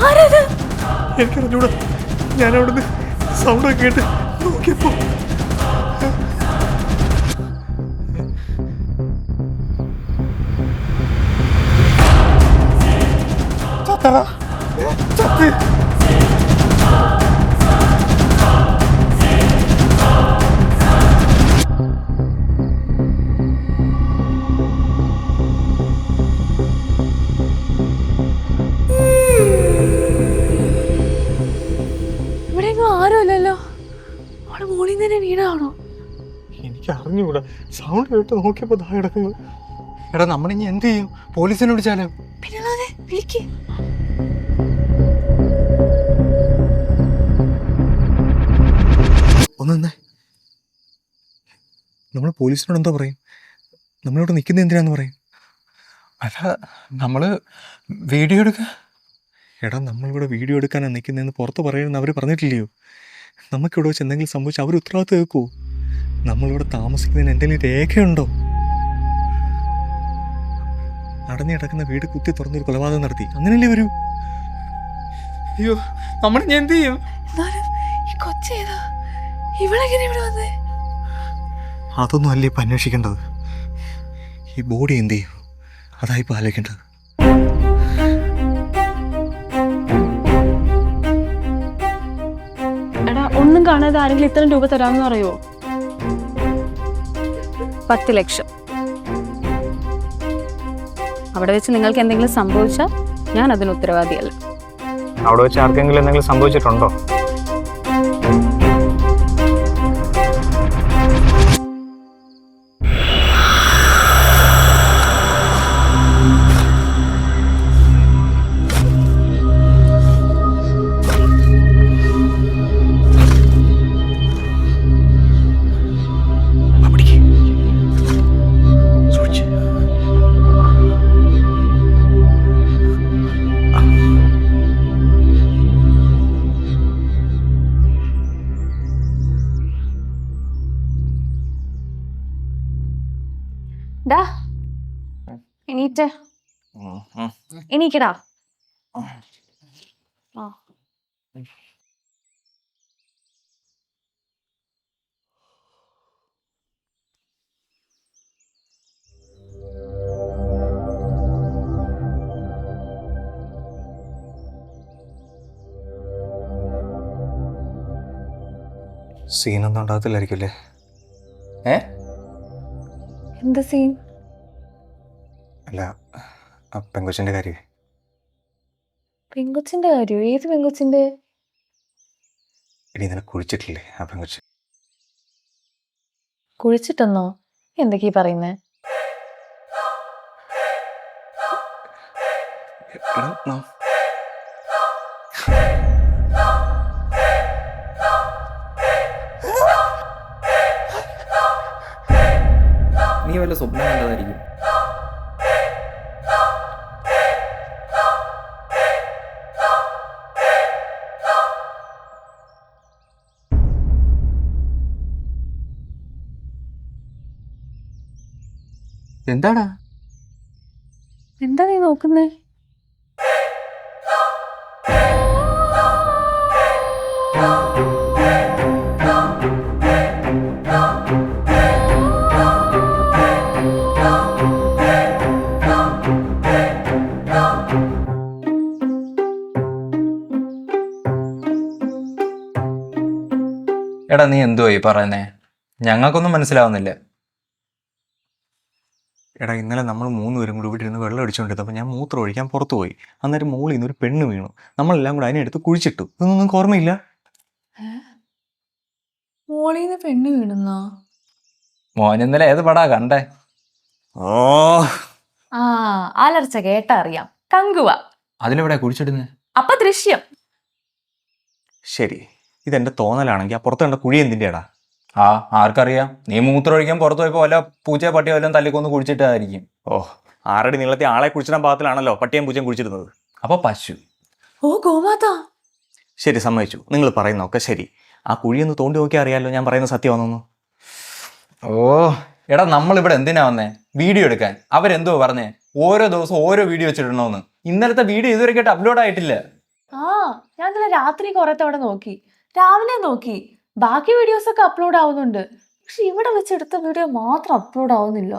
Speaker 7: ആരത്?
Speaker 4: എനിക്കറിഞ്ഞൂടാ. ഞാൻ അവിടുന്ന് സൗണ്ട് ഒക്കെ കേട്ട് നോക്കിയപ്പോ ചത്തടാ. ചത്ത്.
Speaker 2: ഇവിടെ എങ്ങും ആരും ഇല്ലല്ലോ. അവിടെ മോളിൽ നിന്ന് തന്നെ വീണാണോ?
Speaker 4: എനിക്ക് അറിഞ്ഞൂടാ. സൗണ്ട് കേട്ട് നോക്കിയപ്പോ ദാ കിടക്കുന്നു.
Speaker 3: എടാ നമ്മളിനി എന്ത് ചെയ്യും? പോലീസിനെ വിളിച്ചാലോ?
Speaker 2: പിന്നല്ലാതെ വിളിക്ക്.
Speaker 4: ഒന്ന് നിന്നേ. നമ്മൾ പോലീസിനോട് എന്താ പറയും? നമ്മളിവിടെ നിൽക്കുന്നത് എന്തിനാന്ന് പറയും?
Speaker 3: അല്ല നമ്മള് വീഡിയോ എടുക്ക.
Speaker 4: എടാ നമ്മളിവിടെ വീഡിയോ എടുക്കാനാണ് നിൽക്കുന്നതെന്ന് പുറത്ത് പറയുമെന്ന് അവർ പറഞ്ഞിട്ടില്ലയോ? നമുക്കിവിടെ വെച്ച് എന്തെങ്കിലും സംഭവിച്ചാൽ അവർ ഉത്തരവാദിത്വം കേൾക്കുമോ? നമ്മളിവിടെ താമസിക്കുന്നതിന് എന്തെങ്കിലും രേഖയുണ്ടോ? അടഞ്ഞു കിടക്കുന്ന വീട് കുത്തി തുറന്നൊരു കൊലപാതകം നടത്തി, അങ്ങനെയല്ലേ വരൂ?
Speaker 3: അയ്യോ നമ്മളിനി എന്ത് ചെയ്യും?
Speaker 2: എന്നാലും ഈ കൊച്ചേതാ? ഇവളെങ്ങനെ ഇവിടെ വന്നേ?
Speaker 4: അതൊന്നും അല്ലേ ഇപ്പം അന്വേഷിക്കേണ്ടത്. ഈ ബോഡി എന്ത് ചെയ്യും? അതായിപ്പോൾ ആലോചിക്കേണ്ടത്.
Speaker 6: എടാ ഒന്നും കാണാതെ ആരെങ്കിലും ഇത്രയും രൂപ തരാമെന്ന് പറയുമോ? 10 ലക്ഷം. അവിടെ വെച്ച് നിങ്ങൾക്ക് എന്തെങ്കിലും സംഭവിച്ചാൽ ഞാൻ അതിന് ഉത്തരവാദിയല്ല.
Speaker 4: അവിടെ വെച്ച് ആർക്കെങ്കിലും എന്തെങ്കിലും സംഭവിച്ചിട്ടുണ്ടോ?
Speaker 2: ഡാ എണീറ്റ്. എണീക്കടാ. ആ
Speaker 4: സീനൊന്നും ഉണ്ടാകത്തില്ലായിരിക്കും അല്ലേ?
Speaker 2: എന്ത് സീൻ?
Speaker 4: അല്ല, ആ പെങ്കൊച്ചിൻ്റെ കാര്യം.
Speaker 2: പെങ്കൊച്ചിന്റെ കാര്യോ? ഏത് പെങ്കൊച്ചിന്റെ?
Speaker 4: ഇനി നിന്നെ കുഴിച്ചിട്ടില്ലേ ആ പെങ്കൊച്ച്?
Speaker 2: കുഴിച്ചിട്ടെന്നോ? എന്തൊക്കെയാ പറയുന്നേ?
Speaker 3: നീ വല്ല സ്വപ്നം കണ്ടതായിരിക്കും. എന്താടാ?
Speaker 2: എന്താ നീ നോക്കുന്നേ?
Speaker 3: എടാ നീ എന്തുവാ ഈ പറയുന്നേ? ഞങ്ങൾക്കൊന്നും മനസ്സിലാവുന്നില്ല.
Speaker 4: എടാ ഇന്നലെ നമ്മൾ 3 പേരും കൂടി ഇവിടെ ഇരുന്ന് വെള്ളം അടിച്ചുകൊണ്ടിരുന്നപ്പോൾ ഞാൻ മൂത്രം ഒഴിക്കാൻ പുറത്തു പോയി. അന്നേരം മോളിൽ നിന്ന് ഒരു പെണ്ണ് വീണു. നമ്മളെല്ലാം കൂടെ അതിനെ എടുത്ത് കുഴിച്ചിട്ടു. ഇതൊന്നും നിങ്ങൾക്ക് ഓർമ്മയില്ല?
Speaker 2: മോളീന്ന് പെണ്ണ് വീണുന്നോ?
Speaker 3: മോൻ ഇന്നലെ ഏത് പടാ കണ്ടേ?
Speaker 4: ഓ,
Speaker 2: ആ അലർച്ച കേട്ടാ അറിയാം. കങ്കുവ.
Speaker 3: അതിലെവിടെ കുഴിച്ചിടുന്നേ?
Speaker 2: അപ്പൊ ദൃശ്യം.
Speaker 4: ശരി, ഇതെന്റെ തോന്നലാണെങ്കിൽ ആ പുറത്ത് കണ്ട കുഴി എന്തിൻ്റെടാ?
Speaker 3: ആ ആർക്കറിയാം? നീ മൂത്രം ഒഴിക്കാൻ പുറത്തു പോയപ്പോ വല്ല പൂച്ചയോ പട്ടിയോ വല്ലതും തല്ലിക്കൊന്ന് കുഴിച്ചിട്ടായിരിക്കും.
Speaker 4: ഓ, 6 അടി നീളത്തിൽ ആളെ കുഴിച്ചിടാൻ പാകത്തിലാണല്ലോ പട്ടിയും പൂച്ചയും കുഴിച്ചിരുന്നത്.
Speaker 3: അപ്പൊ പശു.
Speaker 2: ഓ ഗോമാത.
Speaker 4: ശരി, സമ്മതിച്ചു. നിങ്ങൾ പറയുന്നതൊക്കെ ശരി. ആ കുഴിയൊന്ന് തോണ്ടി നോക്കിയാൽ അറിയാമല്ലോ ഞാൻ പറയുന്ന സത്യമാണെന്ന്.
Speaker 3: ഓ എടാ നമ്മളിവിടെ എന്തിനാ വന്നേ? വീഡിയോ എടുക്കാൻ. അവരെന്തോ പറഞ്ഞേ? ഓരോ ദിവസവും ഓരോ വീഡിയോ വെച്ചിടണമെന്ന്. ഇന്നലത്തെ വീഡിയോ ഇതുവരെ കേട്ട് അപ്ലോഡ് ആയിട്ടില്ല.
Speaker 2: ആ ഞാൻ ഇന്നലെ രാത്രി കുറെ തവണ നോക്കി, രാവിലെ നോക്കി. ബാക്കി വീഡിയോസ് ഒക്കെ അപ്ലോഡ് ആവുന്നുണ്ട്. പക്ഷെ ഇവിടെ വെച്ചെടുത്ത വീഡിയോ മാത്രം അപ്ലോഡ് ആവുന്നില്ല.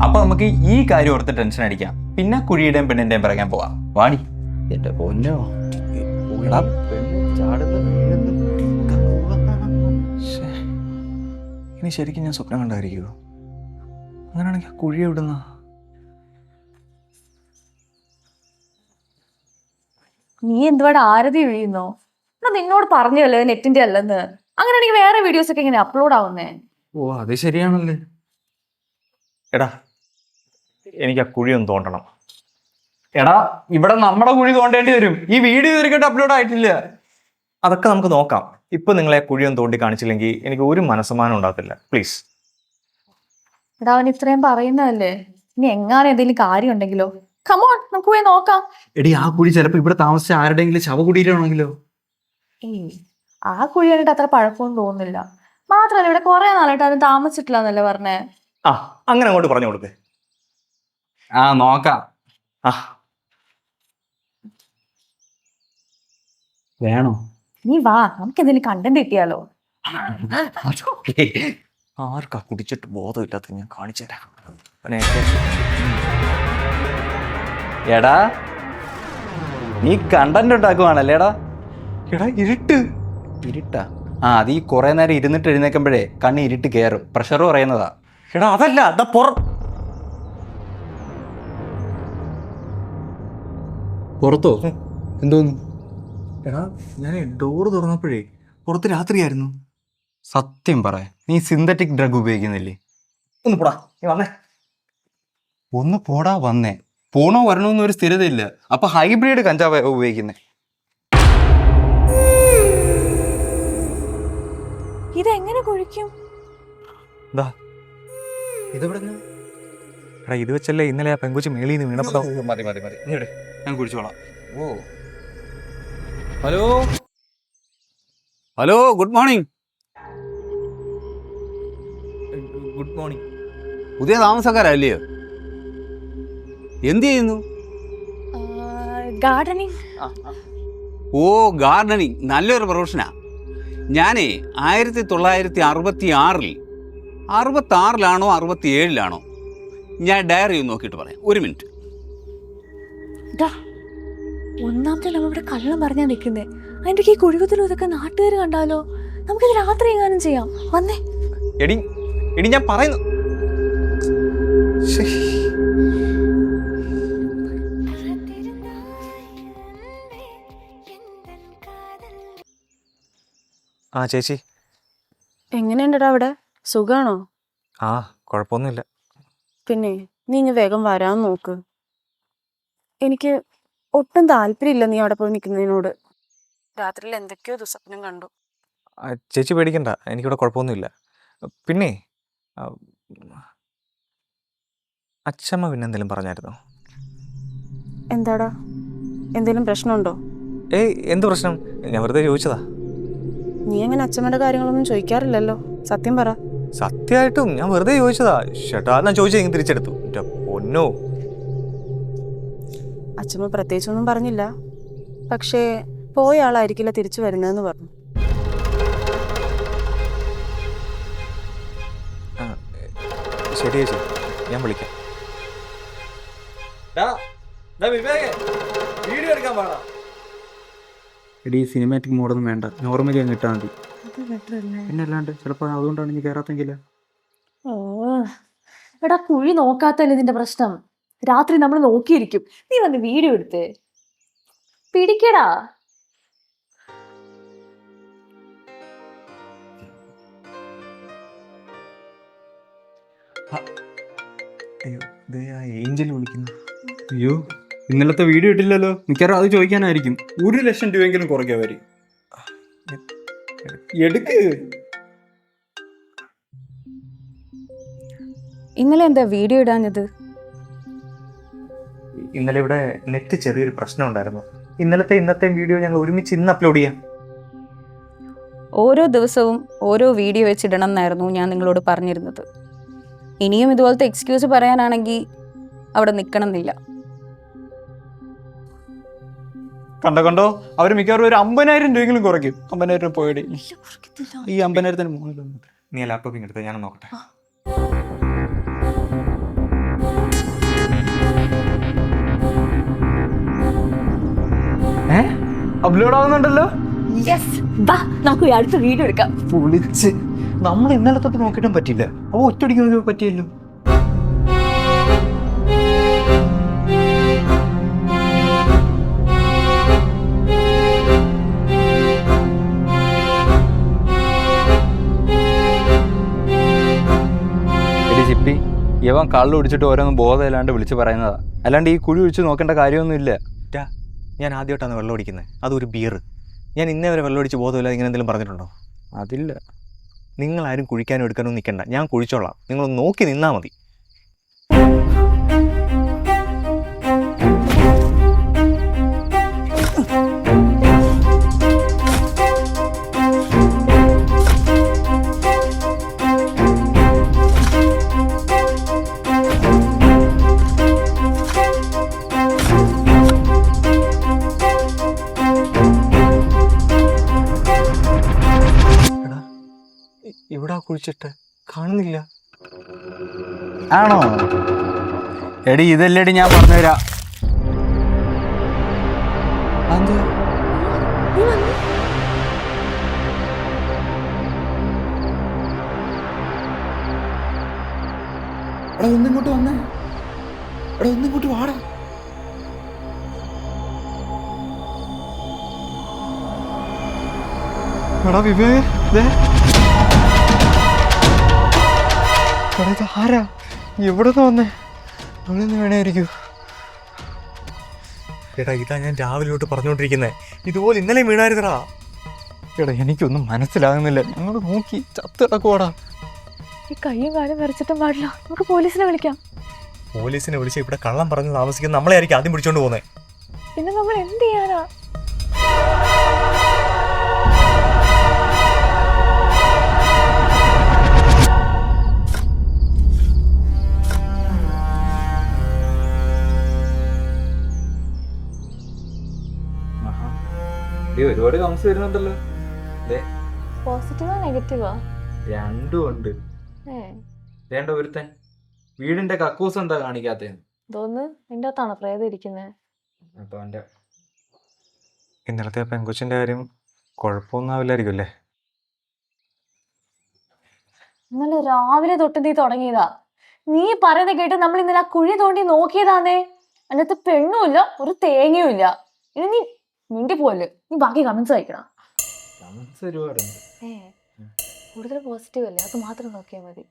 Speaker 3: അപ്പൊ നമുക്ക് ഈ കാര്യം ഓർത്ത് ടെൻഷൻ അടിക്കാം, പിന്നെ കുഴിയുടെയും പെണ്ണിന്റെയും പറയാൻ പോവാം. വാണി എന്റെ പൊന്നോ.
Speaker 4: ഇനി ശരിക്കും ഞാൻ സ്വപ്നം കണ്ടായിരിക്കുമോ? അങ്ങനെയാണെങ്കിൽ ആ കുഴി എവിടുന്ന?
Speaker 2: നീ എന്തുവാടെ ആരതി വീഴുന്നോ? എന്നാ നിന്നോട് പറഞ്ഞല്ലേ നെറ്റിന്റെ അല്ലെന്ന്. അങ്ങനെയാണെങ്കിൽ വേറെ വീഡിയോസ് ഒക്കെ ഇങ്ങനെ അപ്ലോഡ് ആവുന്നേ.
Speaker 4: ഓ അത് ശരിയാണല്ലേ. എടാ എനിക്ക് ആ കുഴി ഒന്ന് തോണ്ടണം.
Speaker 3: എടാ ഇവിടെ നമ്മുടെ കുഴി തോണ്ടേണ്ടി വരും. ഈ വീഡിയോ ഇതുവരെയായിട്ട് അപ്ലോഡ് ആയിട്ടില്ല.
Speaker 4: അതൊക്കെ നമുക്ക് നോക്കാം. ഇപ്പൊ നിങ്ങളെ കുഴിയൊന്നും തോണ്ടി കാണിച്ചില്ലെങ്കിൽ എനിക്ക് ഒരു മനസ്സമാനം ഉണ്ടാകത്തില്ല. പ്ലീസ്.
Speaker 2: എടാ അവൻ ഇത്രയും പറയുന്നതല്ലേ, ഇനി എങ്ങാനും എന്തെങ്കിലും കാര്യം ഉണ്ടെങ്കിലോ? കമോൺ നമുക്ക് പോയി നോക്കാം.
Speaker 3: എടി ആ കുഴി ചിലപ്പോ ഇവിടെ താമസിച്ച ആരുടെയെങ്കിലും ശവകുടീരാണെങ്കിലോ?
Speaker 2: ഏയ് ആ കുഴി കണ്ടിട്ട് അത്ര പഴക്കമൊന്നും തോന്നുന്നില്ല. മാത്രല്ല ഇവിടെ കുറെ നാളായിട്ട് അവൻ താമസിച്ചിട്ടില്ല എന്നല്ലേ പറഞ്ഞേ.
Speaker 4: ആ അങ്ങനെ അങ്ങോട്ട് പറഞ്ഞു കൊടുക്ക്.
Speaker 3: ആ നോക്കാം.
Speaker 4: ആ
Speaker 3: വേണോ?
Speaker 2: നീ വാ, നമുക്ക് എന്തെങ്കിലും കണ്ടന്റ് കിട്ടിയാലോ.
Speaker 4: ആർക്കാ കുടിച്ചിട്ട് ബോധമില്ലാത്ത ഞാൻ കാണിച്ചു തരാം.
Speaker 3: എടാ നീ കണ്ടന്റ് ഉണ്ടാക്കുവാണല്ലേ? എടാ
Speaker 4: എടാ ഇരുട്ട്.
Speaker 3: ഇരുട്ടാ? ആ അത് ഈ കുറെ നേരം ഇരുന്നിട്ട് എഴുന്നേക്കുമ്പോഴേ കണ്ണ് ഇരുട്ട് കയറും. പ്രഷർ പറയുന്നതാ.
Speaker 4: എടാ അതല്ല, അതാ
Speaker 3: പുറത്തോ? എന്തോന്നു?
Speaker 4: എടാ ഞാൻ ഡോറ് തുറന്നപ്പോഴേ പുറത്ത് രാത്രിയായിരുന്നു.
Speaker 3: സത്യം പറയാ, നീ സിന്തറ്റിക് ഡ്രഗ് ഉപയോഗിക്കുന്നില്ലേ?
Speaker 4: ഒന്ന് പോടാ, നീ വന്നേ.
Speaker 3: ഒന്ന് പോടാ വന്നേ. പോണോ വരണോന്നും ഒരു സ്ഥിരതയില്ല. അപ്പൊ ഹൈബ്രിഡ് കഞ്ചാവ് ഉപയോഗിക്കുന്നേ.
Speaker 2: ഇതെങ്ങനെ കുഴിക്കും?
Speaker 4: എന്താ ഇതെവിടെ? എടാ ഇത് വെച്ചല്ലേ ഇന്നലെ ആ പെങ്കുച്ച് മേളിൽ നിന്ന് വീണപ്പോ.
Speaker 3: മതി മതി മതി, നീ ഞാൻ കുടിച്ചോളാം. ഓ hello
Speaker 9: hello, good morning.
Speaker 4: Good morning.
Speaker 9: പുതിയ താമസക്കാരല്ലയോ? എന്ത് ചെയ്യുന്നു?
Speaker 2: ഗാർഡനിങ്.
Speaker 9: ഓ ഗാർഡനിങ്, നല്ലൊരു പ്രൊഫഷനാ. ഞാനേ 1966 66 67 ഞാൻ ഡയറി ഒന്ന് നോക്കിയിട്ട് പറയാം. ഒരു മിനിറ്റ്.
Speaker 2: ഒന്നാമത്തെ നമ്മളിവിടെ കള്ളം പറഞ്ഞാ നിൽക്കുന്നേ. അതിന്റെ ഈ കുഴിവത്തിലും ഇതൊക്കെ നാട്ടുകാർ കണ്ടാലോ? നമുക്കിത് രാത്രി എങ്ങാനും ചെയ്യാം. വന്നേ.
Speaker 4: എടി എടി ഞാൻ പറയുന്നു. ആ ചേച്ചി.
Speaker 6: എങ്ങനെയുണ്ടടാ അവിടെ? സുഖാണോ?
Speaker 4: ആ കുഴപ്പമൊന്നുമില്ല.
Speaker 6: പിന്നെ നീ ഇങ്ങ് വേഗം വരാൻ നോക്ക്. എനിക്ക് ഒട്ടും താല്പര്യമില്ല നീ അവിടെ പോയി നിൽക്കുന്നതിനോട്. രാത്രിയിൽ എന്തൊക്കെയോ ദുസ്വപ്നം കണ്ടു.
Speaker 4: ചേച്ചി പേടിക്കണ്ട, എനിക്കിവിടെ കുഴപ്പമൊന്നുമില്ല. പിന്നെ അച്ഛമ്മ പിന്നെ എന്തെങ്കിലും പറഞ്ഞായിരുന്നോ?
Speaker 6: എന്താടാ, എന്തെങ്കിലും പ്രശ്നമുണ്ടോ?
Speaker 4: ഏയ് എന്ത് പ്രശ്നം? ഞാൻ വെറുതെ ചോദിച്ചതാ.
Speaker 6: നീ അങ്ങനെ അച്ഛമ്മയുടെ കാര്യങ്ങളൊന്നും ചോദിക്കാറില്ലല്ലോ, സത്യം പറ.
Speaker 4: സത്യമായിട്ടും ഞാൻ വെറുതെ ചോദിച്ചതാ. ചേട്ടാ ഞാൻ ചോദിച്ചത് തിരിച്ചെടുത്തു. എൻ്റെ പൊന്നോ.
Speaker 6: അച്ഛമ്മ പ്രത്യേകിച്ചൊന്നും പറഞ്ഞില്ല. പക്ഷേ പോയ ആളായിരിക്കില്ല തിരിച്ചു വരുന്നതെന്ന് പറഞ്ഞു.
Speaker 4: ശരി ചേച്ചി, ഞാൻ വിളിക്കാം.
Speaker 3: എടി സിനിമാറ്റിക് മോഡൊന്നും വേണ്ട, നോർമലി അങ്ങ് ഇട്ടാൽ മതി. പിന്നെ അല്ലാണ്ട് ചിലപ്പോൾ അതുകൊണ്ടാണ് ഇനി കയറാത്തെങ്കിലോ.
Speaker 2: ഓ എടാ കുഴി നോക്കാത്തല്ലേ ഇതിന്റെ പ്രശ്നം. രാത്രി നമ്മൾ നോക്കിയിരിക്കും. നീ വന്ന് വീഡിയോ എടുത്തേ. പിടിക്കടാ.
Speaker 4: ഏഞ്ചൽ വിളിക്കുന്നു.
Speaker 3: അയ്യോ ഇന്നലത്തെ വീഡിയോ ഇട്ടില്ലല്ലോ. മിക്കവാറും അത് ചോദിക്കാനായിരിക്കും. 1,00,000 രൂപയെങ്കിലും കുറയ്ക്കാൻ വരും. എടുക്ക്.
Speaker 6: ഇന്നലെ എന്താ വീഡിയോ ഇടാഞ്ഞത്?
Speaker 4: ഇന്നലെ ഇവിടെ നെറ്റ് ചെറിയൊരു പ്രശ്നം ഉണ്ടായിരുന്നു. ഇന്നത്തെ വീഡിയോ ഞങ്ങൾ ഒരുമിച്ച് ഇന്ന് അപ്ലോഡ് ചെയ്യാം.
Speaker 6: ഓരോ ദിവസവും ഓരോ വീഡിയോ വെച്ചിടണം എന്നായിരുന്നു ഞാൻ നിങ്ങളോട് പറഞ്ഞിരുന്നത്. ഇനിയും ഇതുപോലത്തെ എക്സ്ക്യൂസ് പറയാനാണെങ്കിൽ അവിടെ നിൽക്കണം എന്നില്ല.
Speaker 3: കണ്ടോ അവർ മിക്കവാറും ഒരു 50,000 രൂപയെങ്കിലും കുറയ്ക്കും. 50,000 രൂപ പോയടി. ഈ 50,000 മുകളിൽ
Speaker 4: നീ ലാപ്ടോപ്പ് ഇങ്ങെടുത്ത് ഞാൻ നോക്കട്ടെ.
Speaker 3: അപ്ലോഡ് ആവുന്നുണ്ടല്ലോ.
Speaker 2: വാ നമുക്ക് അടുത്ത വീഡിയോ എടുക്കാം.
Speaker 3: പൊളിച്ച്. നമ്മൾ ഇന്നലെ തൊട്ട് നോക്കിയിട്ടും പറ്റില്ല. അപ്പോൾ ഒറ്റയടിക്ക് പറ്റിയല്ലോ. ചിപ്പി, ഇവൻ കള്ളു കുടിച്ചിട്ട് ഓരോന്നും ബോധമില്ലാണ്ട് വിളിച്ച് പറയുന്നതാ. അല്ലാണ്ട് ഈ കുഴി ഒഴിച്ച് നോക്കേണ്ട കാര്യമൊന്നുമില്ല.
Speaker 4: ഞാൻ ആദ്യമായിട്ടാണ് വെള്ളം അടിക്കുന്നത്, അതൊരു ബിയർ. ഞാൻ ഇന്നേ വരെ വെള്ളം അടിച്ച് ബോധമില്ല ഇങ്ങനെ എന്തെങ്കിലും പറഞ്ഞിട്ടുണ്ടോ?
Speaker 3: അതില്ല.
Speaker 4: നിങ്ങളാരും കുഴിക്കാനും എടുക്കാനും നിൽക്കണ്ട, ഞാൻ കുഴിച്ചോളാം. നിങ്ങൾ നോക്കി നിന്നാൽ മതി. ഇവിടെ കുഴിച്ചിട്ട് കാണുന്നില്ല.
Speaker 3: ആണോ? എടി ഇതല്ലേടി ഞാൻ പറഞ്ഞുതരാം. ഒന്നിങ്ങോട്ട് വന്നേ. ഒന്നിങ്ങോട്ട് വാടാ. എടാ വിവേക്, ആരാ എവിടെ നിന്ന് വന്നേ? അവിടെ നിന്ന് വേണമായിരിക്കും.
Speaker 4: എടാ ഇതാ ഞാൻ രാവിലെ തൊട്ട് പറഞ്ഞുകൊണ്ടിരിക്കുന്നത്, ഇതുപോലെ ഇന്നലെ വീണായിരുന്നടാ.
Speaker 3: എടാ എനിക്കൊന്നും മനസ്സിലാകുന്നില്ല. ഞങ്ങൾ നോക്കി ചത്തിടക്കോടാ.
Speaker 2: ഈ കയ്യും കാലും വരച്ചിട്ടും പാടില്ല. നമുക്ക് പോലീസിനെ വിളിക്കാം.
Speaker 4: പോലീസിനെ വിളിച്ച് ഇവിടെ കള്ളം പറഞ്ഞ് താമസിക്കുന്ന നമ്മളെ ആയിരിക്കും ആദ്യം പിടിച്ചോണ്ട് പോകുന്നത്.
Speaker 2: പിന്നെ നമ്മൾ എന്ത് ചെയ്യാനാ?
Speaker 3: ഒരുപാട് കമൻസ് വരുന്നുണ്ടല്ലോ.
Speaker 2: പോസിറ്റീവാ നെഗറ്റീവാ?
Speaker 3: രണ്ടും ഉണ്ട്. വേണ്ട ഒരുത്തൻ വീടിന്റെ കക്കൂസ് എന്താ കാണിക്കാത്ത?
Speaker 2: തോന്നുന്നു നിന്റെ അകത്താണോ പ്രേതം ഇരിക്കുന്നത്?
Speaker 4: ഇന്നലത്തെ പെങ്കൊച്ചിന്റെ കാര്യം കുഴപ്പമൊന്നും ആവില്ലായിരിക്കും അല്ലേ?
Speaker 2: ഇന്നലെ രാവിലെ തൊട്ട് നീ തുടങ്ങിയതാ. നീ പറയുന്നത് കേട്ട് നമ്മൾ ഇന്നലെ ആ കുഴി തോണ്ടി നോക്കിയതാന്നേ. അതിനകത്ത് പെണ്ണുമില്ല, ഒരു തേങ്ങയും ഇല്ല. ഇനി നീ മിണ്ടി പോലെ നീ ബാക്കി കമന്റ്സ് വായിക്കണം. കൂടുതൽ പോസിറ്റീവ് അല്ലേ, അത് മാത്രം നോക്കിയാൽ മതി.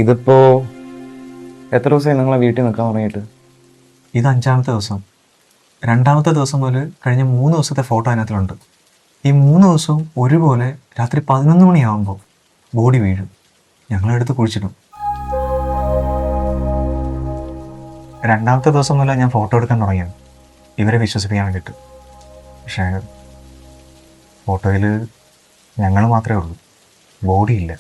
Speaker 10: ഇതിപ്പോ എത്ര ദിവസമായി നിങ്ങളെ വീട്ടിൽ നിൽക്കാൻ തുടങ്ങിയിട്ട്?
Speaker 4: ഇത് 5ാമത്തെ ദിവസം. 2ാമത്തെ ദിവസം മുതൽ കഴിഞ്ഞ 3 ദിവസത്തെ ഫോട്ടോ അതിനകത്തുണ്ട്. ഈ 3 ദിവസവും ഒരുപോലെ രാത്രി 11 മണിയാകുമ്പോൾ ബോഡി വീഴും, ഞങ്ങളെടുത്ത് കുഴിച്ചിടും. 2ാമത്തെ ദിവസം മുതൽ ഞാൻ ഫോട്ടോ എടുക്കാൻ തുടങ്ങിയത് ഇവരെ വിശ്വസിപ്പിക്കാൻ വേണ്ടിയിട്ട്. പക്ഷേ ഫോട്ടോയിൽ ഞങ്ങൾ മാത്രമേ ഉള്ളൂ, ബോഡിയില്ല.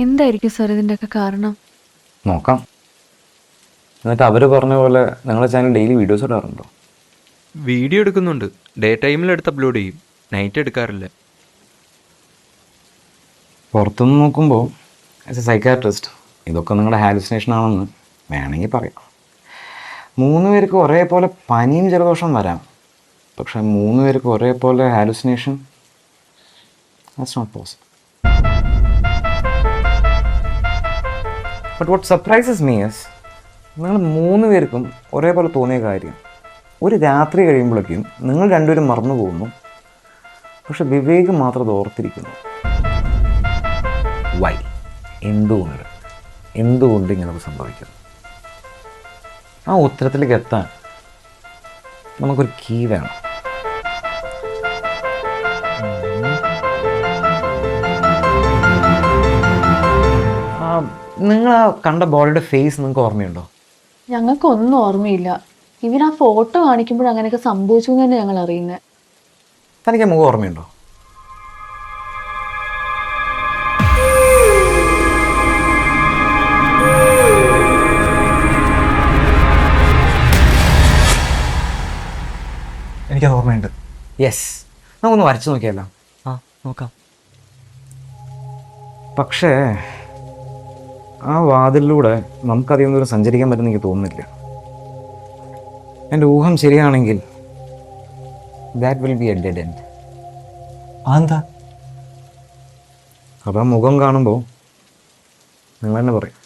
Speaker 7: എന്തായിരിക്കും സാർ ഇതിൻ്റെയൊക്കെ കാരണം?
Speaker 10: നോക്കാം. എന്നിട്ട് അവർ പറഞ്ഞ പോലെ നിങ്ങളുടെ ചാനൽ ഡെയിലി വീഡിയോസ് ഇടാറുണ്ടോ?
Speaker 3: വീഡിയോ എടുക്കുന്നുണ്ട്. ഡേ ടൈമിൽ എടുത്ത് അപ്ലോഡ് ചെയ്യും, നൈറ്റ് എടുക്കാറില്ല.
Speaker 10: പുറത്തുനിന്ന് നോക്കുമ്പോൾ ആസ് എ സൈക്കാട്രിസ്റ്റ് ഇതൊക്കെ നിങ്ങളുടെ ഹാലുസിനേഷൻ ആണെന്ന് വേണമെങ്കിൽ പറയാം. 3 പേർക്ക് ഒരേപോലെ പനിയും ജലദോഷം വരാം, പക്ഷെ 3 പേർക്ക് ഒരേപോലെ hallucination that's not possible. But what surprises me is നിങ്ങൾ 3 പേർക്കും ഒരേപോലെ തോന്നിയ കാര്യം ഒരു രാത്രി കഴിയുമ്പോഴേക്കും നിങ്ങൾ രണ്ടുപേരും മറന്നു പോകുന്നു, പക്ഷെ വിവേക് മാത്രം അത് ഓർത്തിരിക്കുന്നു. വൈ? എന്തുകൊണ്ട് ഇങ്ങനെ സംഭവിക്കുന്നു? ആ ഉത്തരത്തിലേക്ക് എത്താൻ നമുക്കൊരു കീ വേണം. നിങ്ങൾ ആ കണ്ട ബോഡിയുടെ ഫേസ് നിങ്ങൾക്ക് ഓർമ്മയുണ്ടോ?
Speaker 2: ഞങ്ങൾക്കൊന്നും ഓർമ്മയില്ല. ഇവൻ ആ ഫോട്ടോ കാണിക്കുമ്പോൾ അങ്ങനെയൊക്കെ സംഭവിച്ചു എന്ന് തന്നെ ഞങ്ങൾ അറിയുന്നത്.
Speaker 10: തനിക്ക് മുഖം ഓർമ്മയുണ്ടോ?
Speaker 4: എനിക്കത് ഓർമ്മയുണ്ട്.
Speaker 10: യെസ്, നമുക്കൊന്ന് വരച്ചു നോക്കിയല്ലോ.
Speaker 1: ആ നോക്കാം.
Speaker 10: പക്ഷേ ആ വാതിലിലൂടെ നമുക്കധികം ദൂരം സഞ്ചരിക്കാൻ പറ്റുമെന്ന് എനിക്ക് തോന്നുന്നില്ല. എൻ്റെ ഊഹം ശരിയാണെങ്കിൽ that will be A dead end.
Speaker 4: അതെന്താ?
Speaker 10: അപ്പോൾ ആ മുഖം കാണുമ്പോൾ നിങ്ങൾ തന്നെ പറയും.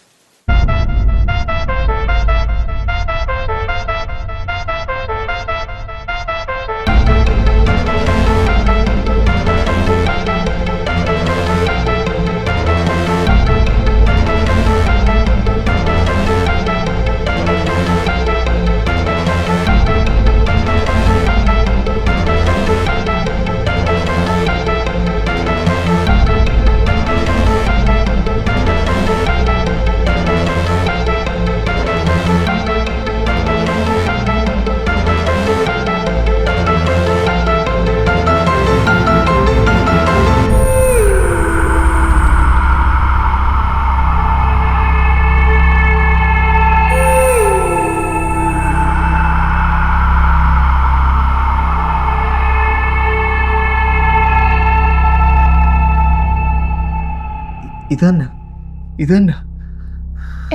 Speaker 4: ഇത് തന്നെ.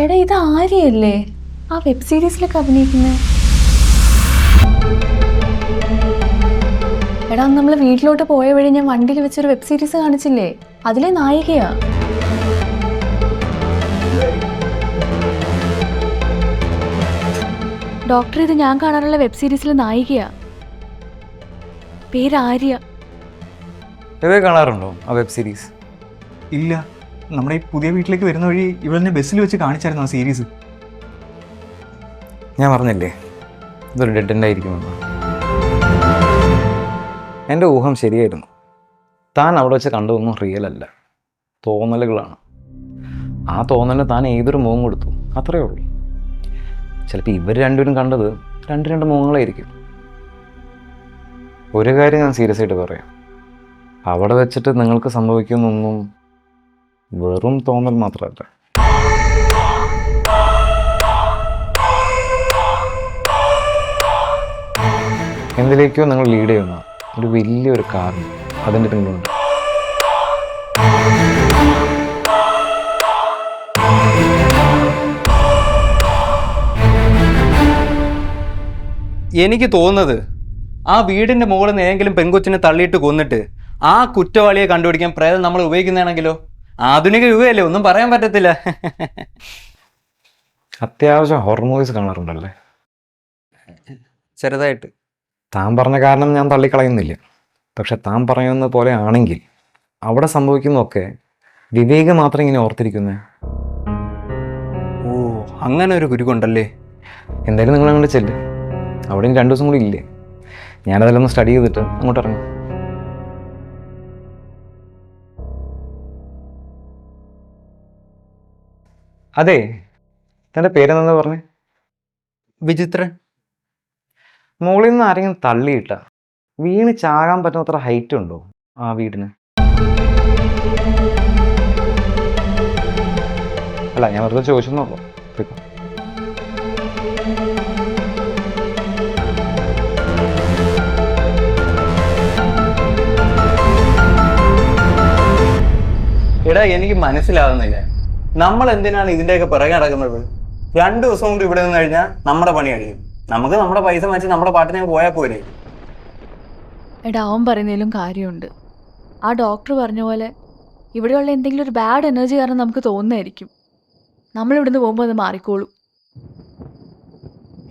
Speaker 2: എടാ ഇത് ആര്യല്ലേ ആ വെബ് സീരീസിലൊക്കെ അഭിനയിക്കുന്നത്? എടാ നമ്മൾ വീട്ടിലോട്ട് പോയ വഴി ഞാൻ വണ്ടിയിൽ വെച്ചൊരു വെബ് സീരീസ് കാണിച്ചില്ലേ, അതിലെ നായികയാ.
Speaker 7: ഡോക്ടർ ഇത് ഞാൻ കാണാറുള്ള വെബ് സീരീസിലെ നായികയാ. പേര് ആര്യ.
Speaker 10: ഇവയെ കാണാറുണ്ടോ ആ വെബ് സീരീസ്?
Speaker 4: ഇല്ല, നമ്മുടെ ഈ പുതിയ വീട്ടിലേക്ക് വരുന്ന വഴി ഇവളെന്നെ ബസ്സിൽ വെച്ച് കാണിച്ചായിരുന്നു ആ സീരീസ്.
Speaker 10: ഞാൻ പറഞ്ഞില്ലേ ഇതൊരു ഡെഡ് എൻഡ് ആയിരിക്കുമെന്ന്. എൻ്റെ ഊഹം ശരിയായിരുന്നു. താൻ അവിടെ വെച്ച് കണ്ടതൊന്നും റിയൽ അല്ല, തോന്നലുകളാണ്. ആ തോന്നലിന് താൻ ഏതൊരു മുഖം കൊടുത്തു, അത്രയേ ഉള്ളൂ. ചിലപ്പോൾ ഇവർ രണ്ടുപേരും കണ്ടത് രണ്ട് മുഖങ്ങളായിരിക്കും. ഒരു കാര്യം ഞാൻ സീരിയസ് ആയിട്ട് പറയാം, അവിടെ വെച്ചിട്ട് നിങ്ങൾക്ക് സംഭവിക്കുന്നൊന്നും വെറും തോന്നൽ മാത്രമല്ല. എന്തിലേക്കോ നിങ്ങൾ ലീഡ് ചെയ്യുന്ന ഒരു വലിയൊരു കാരണം അതിൻ്റെ പിന്നിലുണ്ട്.
Speaker 3: എനിക്ക് തോന്നുന്നത് ആ വീടിന്റെ മുകളിൽ നിന്ന് ഏതെങ്കിലും പെൺകൊച്ചിനെ തള്ളിയിട്ട് കൊന്നിട്ട് ആ കുറ്റവാളിയെ കണ്ടുപിടിക്കാൻ പ്രേതം നമ്മൾ ഉപയോഗിക്കുന്നതാണെങ്കിലോ? ആധുനിക യുഗമല്ലേ, ഒന്നും പറയാൻ പറ്റത്തില്ല.
Speaker 10: അത്യാവശ്യം ഹൊറർ മൂവീസ് കാണാറുണ്ടല്ലേ?
Speaker 3: ചെറുതായിട്ട്.
Speaker 10: താൻ പറഞ്ഞ കാരണം ഞാൻ തള്ളിക്കളയുന്നില്ല. പക്ഷെ താൻ പറയുന്ന പോലെ ആണെങ്കിൽ അവിടെ സംഭവിക്കുന്നതൊക്കെ വിവേക് മാത്രം ഇങ്ങനെ ഓർത്തിരിക്കുന്നേ.
Speaker 3: ഓ, അങ്ങനെ ഒരു ഗുരുക്കുണ്ടല്ലേ?
Speaker 10: എന്തായാലും നിങ്ങൾ അങ്ങോട്ട് ചെല്ല്. അവിടെയും 2 ദിവസം കൂടി ഇല്ലേ? ഞാനതെല്ലാം ഒന്ന് സ്റ്റഡി ചെയ്തിട്ട് അങ്ങോട്ട് ഇറങ്ങും. അതെ, തൻ്റെ പേരെന്താ പറഞ്ഞേ?
Speaker 3: വിചിത്രൻ.
Speaker 10: മുകളിൽ നിന്ന് ആരെങ്കിലും തള്ളിയിട്ട വീണ് ചാകാൻ പറ്റുന്നത്ര ഹൈറ്റ് ഉണ്ടോ ആ വീടിന്? അല്ല, ഞാൻ വെറുതെ ചോദിച്ചെന്നുള്ളൂ.
Speaker 3: എടാ, എനിക്ക് മനസ്സിലാവുന്നില്ല, നമ്മൾ എന്തിനാണ് ഇതിന്റെയൊക്കെ പിറകെ നടക്കുന്നത്? 2 ദിവസം കൊണ്ട് ഇവിടെ നിന്ന് കഴിഞ്ഞാൽ നമ്മുടെ പണി കഴിയും. നമുക്ക് നമ്മുടെ പൈസ വെച്ച് നമ്മുടെ പാട്ടിനെ പോയാൽ പോരെ?
Speaker 7: എടാ, അവൻ പറയുന്നതിലും കാര്യമുണ്ട്. ആ ഡോക്ടർ പറഞ്ഞ പോലെ ഇവിടെയുള്ള എന്തെങ്കിലും ഒരു ബാഡ് എനർജി കാരണം നമുക്ക് തോന്നുന്നതായിരിക്കും. നമ്മളിവിടുന്ന് പോകുമ്പോൾ അത് മാറിക്കോളും.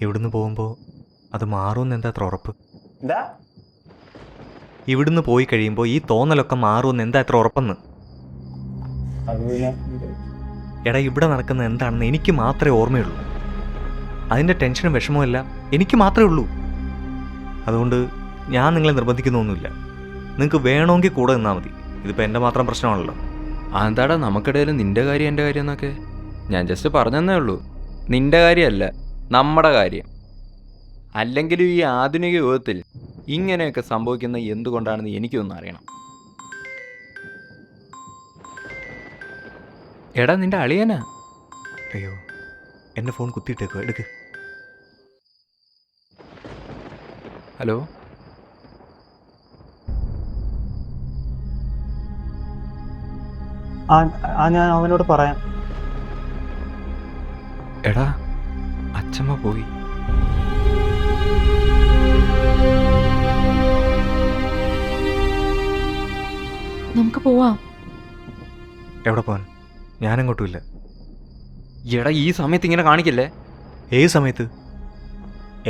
Speaker 1: ഇവിടുന്ന് പോകുമ്പോൾ അത് മാറുമെന്ന് എന്താ അത്ര ഉറപ്പ്?
Speaker 3: എന്താ?
Speaker 1: ഇവിടുന്ന് പോയി കഴിയുമ്പോൾ ഈ തോന്നലൊക്കെ മാറുമെന്ന് എന്താ അത്ര ഉറപ്പെന്ന്? എടാ, ഇവിടെ നടക്കുന്ന എന്താണെന്ന് എനിക്ക് മാത്രമേ ഓർമ്മയുള്ളൂ. അതിൻ്റെ ടെൻഷനും വിഷമവും എല്ലാം എനിക്ക് മാത്രമേ ഉള്ളൂ. അതുകൊണ്ട് ഞാൻ നിങ്ങളെ നിർബന്ധിക്കുന്നൊന്നുമില്ല. നിങ്ങൾക്ക് വേണമെങ്കിൽ കൂടെ നിന്നാൽ മതി. ഇതിപ്പോൾ എൻ്റെ മാത്രം പ്രശ്നമാണല്ലോ.
Speaker 10: എന്താടാ നമുക്കിടയിൽ നിൻ്റെ കാര്യം എൻ്റെ കാര്യം എന്നൊക്കെ? ഞാൻ ജസ്റ്റ് പറഞ്ഞതന്നേ ഉള്ളൂ. നിൻ്റെ കാര്യമല്ല, നമ്മുടെ കാര്യം. അല്ലെങ്കിലും ഈ ആധുനിക യുഗത്തിൽ ഇങ്ങനെയൊക്കെ സംഭവിക്കുന്നത് എന്തുകൊണ്ടാണെന്ന് എനിക്കൊന്നും അറിയണം. എടാ നിൻ്റെ അളിയനാ.
Speaker 1: അയ്യോ, എൻ്റെ ഫോൺ കുത്തിയിട്ടേക്കോ, എടുക്ക്.
Speaker 10: ഹലോ,
Speaker 4: ഞാൻ അവനോട് പറയാം.
Speaker 10: എടാ അച്ഛമ്മ പോയി.
Speaker 7: നമുക്ക് പോവാം.
Speaker 1: എവിടെ പോകാൻ? ഞാനെങ്ങോട്ടും ഇല്ല.
Speaker 10: എടാ ഈ സമയത്ത് ഇങ്ങനെ കാണിക്കല്ലേ.
Speaker 1: ഏത് സമയത്ത്?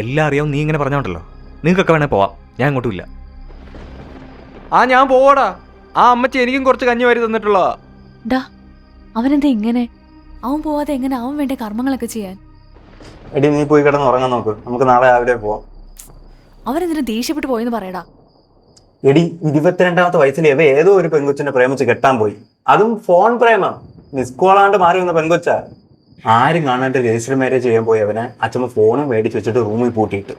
Speaker 1: എല്ലാം അറിയാവും. നീ ഇങ്ങനെ പറഞ്ഞോണ്ടല്ലോ. നിങ്ങൾക്കൊക്കെ വേണേൽ പോവാം, ഞാൻ എങ്ങോട്ടും ഇല്ല.
Speaker 10: ഞാൻ പോവാടാ. അമ്മച്ചി എനിക്കും കുറച്ച് കഞ്ഞി വാരി തന്നിട്ടുള്ളതാ.
Speaker 7: ഡാ, അവനെന്താ ഇങ്ങനെ? അവൻ പോവാതെ എങ്ങനെ അവൻ വേണ്ട കർമ്മങ്ങളൊക്കെ ചെയ്യാൻ?
Speaker 3: എടി നീ പോയി കിടന്ന് ഉറങ്ങാൻ നോക്ക്, നമുക്ക് നാളെ രാവിലെ പോവാം.
Speaker 7: അവനെന്തിനാ ദേഷ്യപ്പെട്ട് പോയെന്ന് പറയടാ.
Speaker 3: എടി 22ാമത്തെ വയസ്സിൽ ഇവ ഏതോ ഒരു പെൺകൊച്ചിനെ പ്രേമിച്ച് കെട്ടാൻ പോയി. അതും ഫോൺ പ്രേമം. മിസ് കോളാണ്ട് മാറി വന്ന പെൺകൊച്ച. ആരും കാണാണ്ട് രജിസ്റ്റർ മാരേജ് ചെയ്യാൻ പോയി അവനെ അച്ഛമ്മ ഫോണും മേടിച്ച് വെച്ചിട്ട് റൂമിൽ പൂട്ടിയിട്ട്.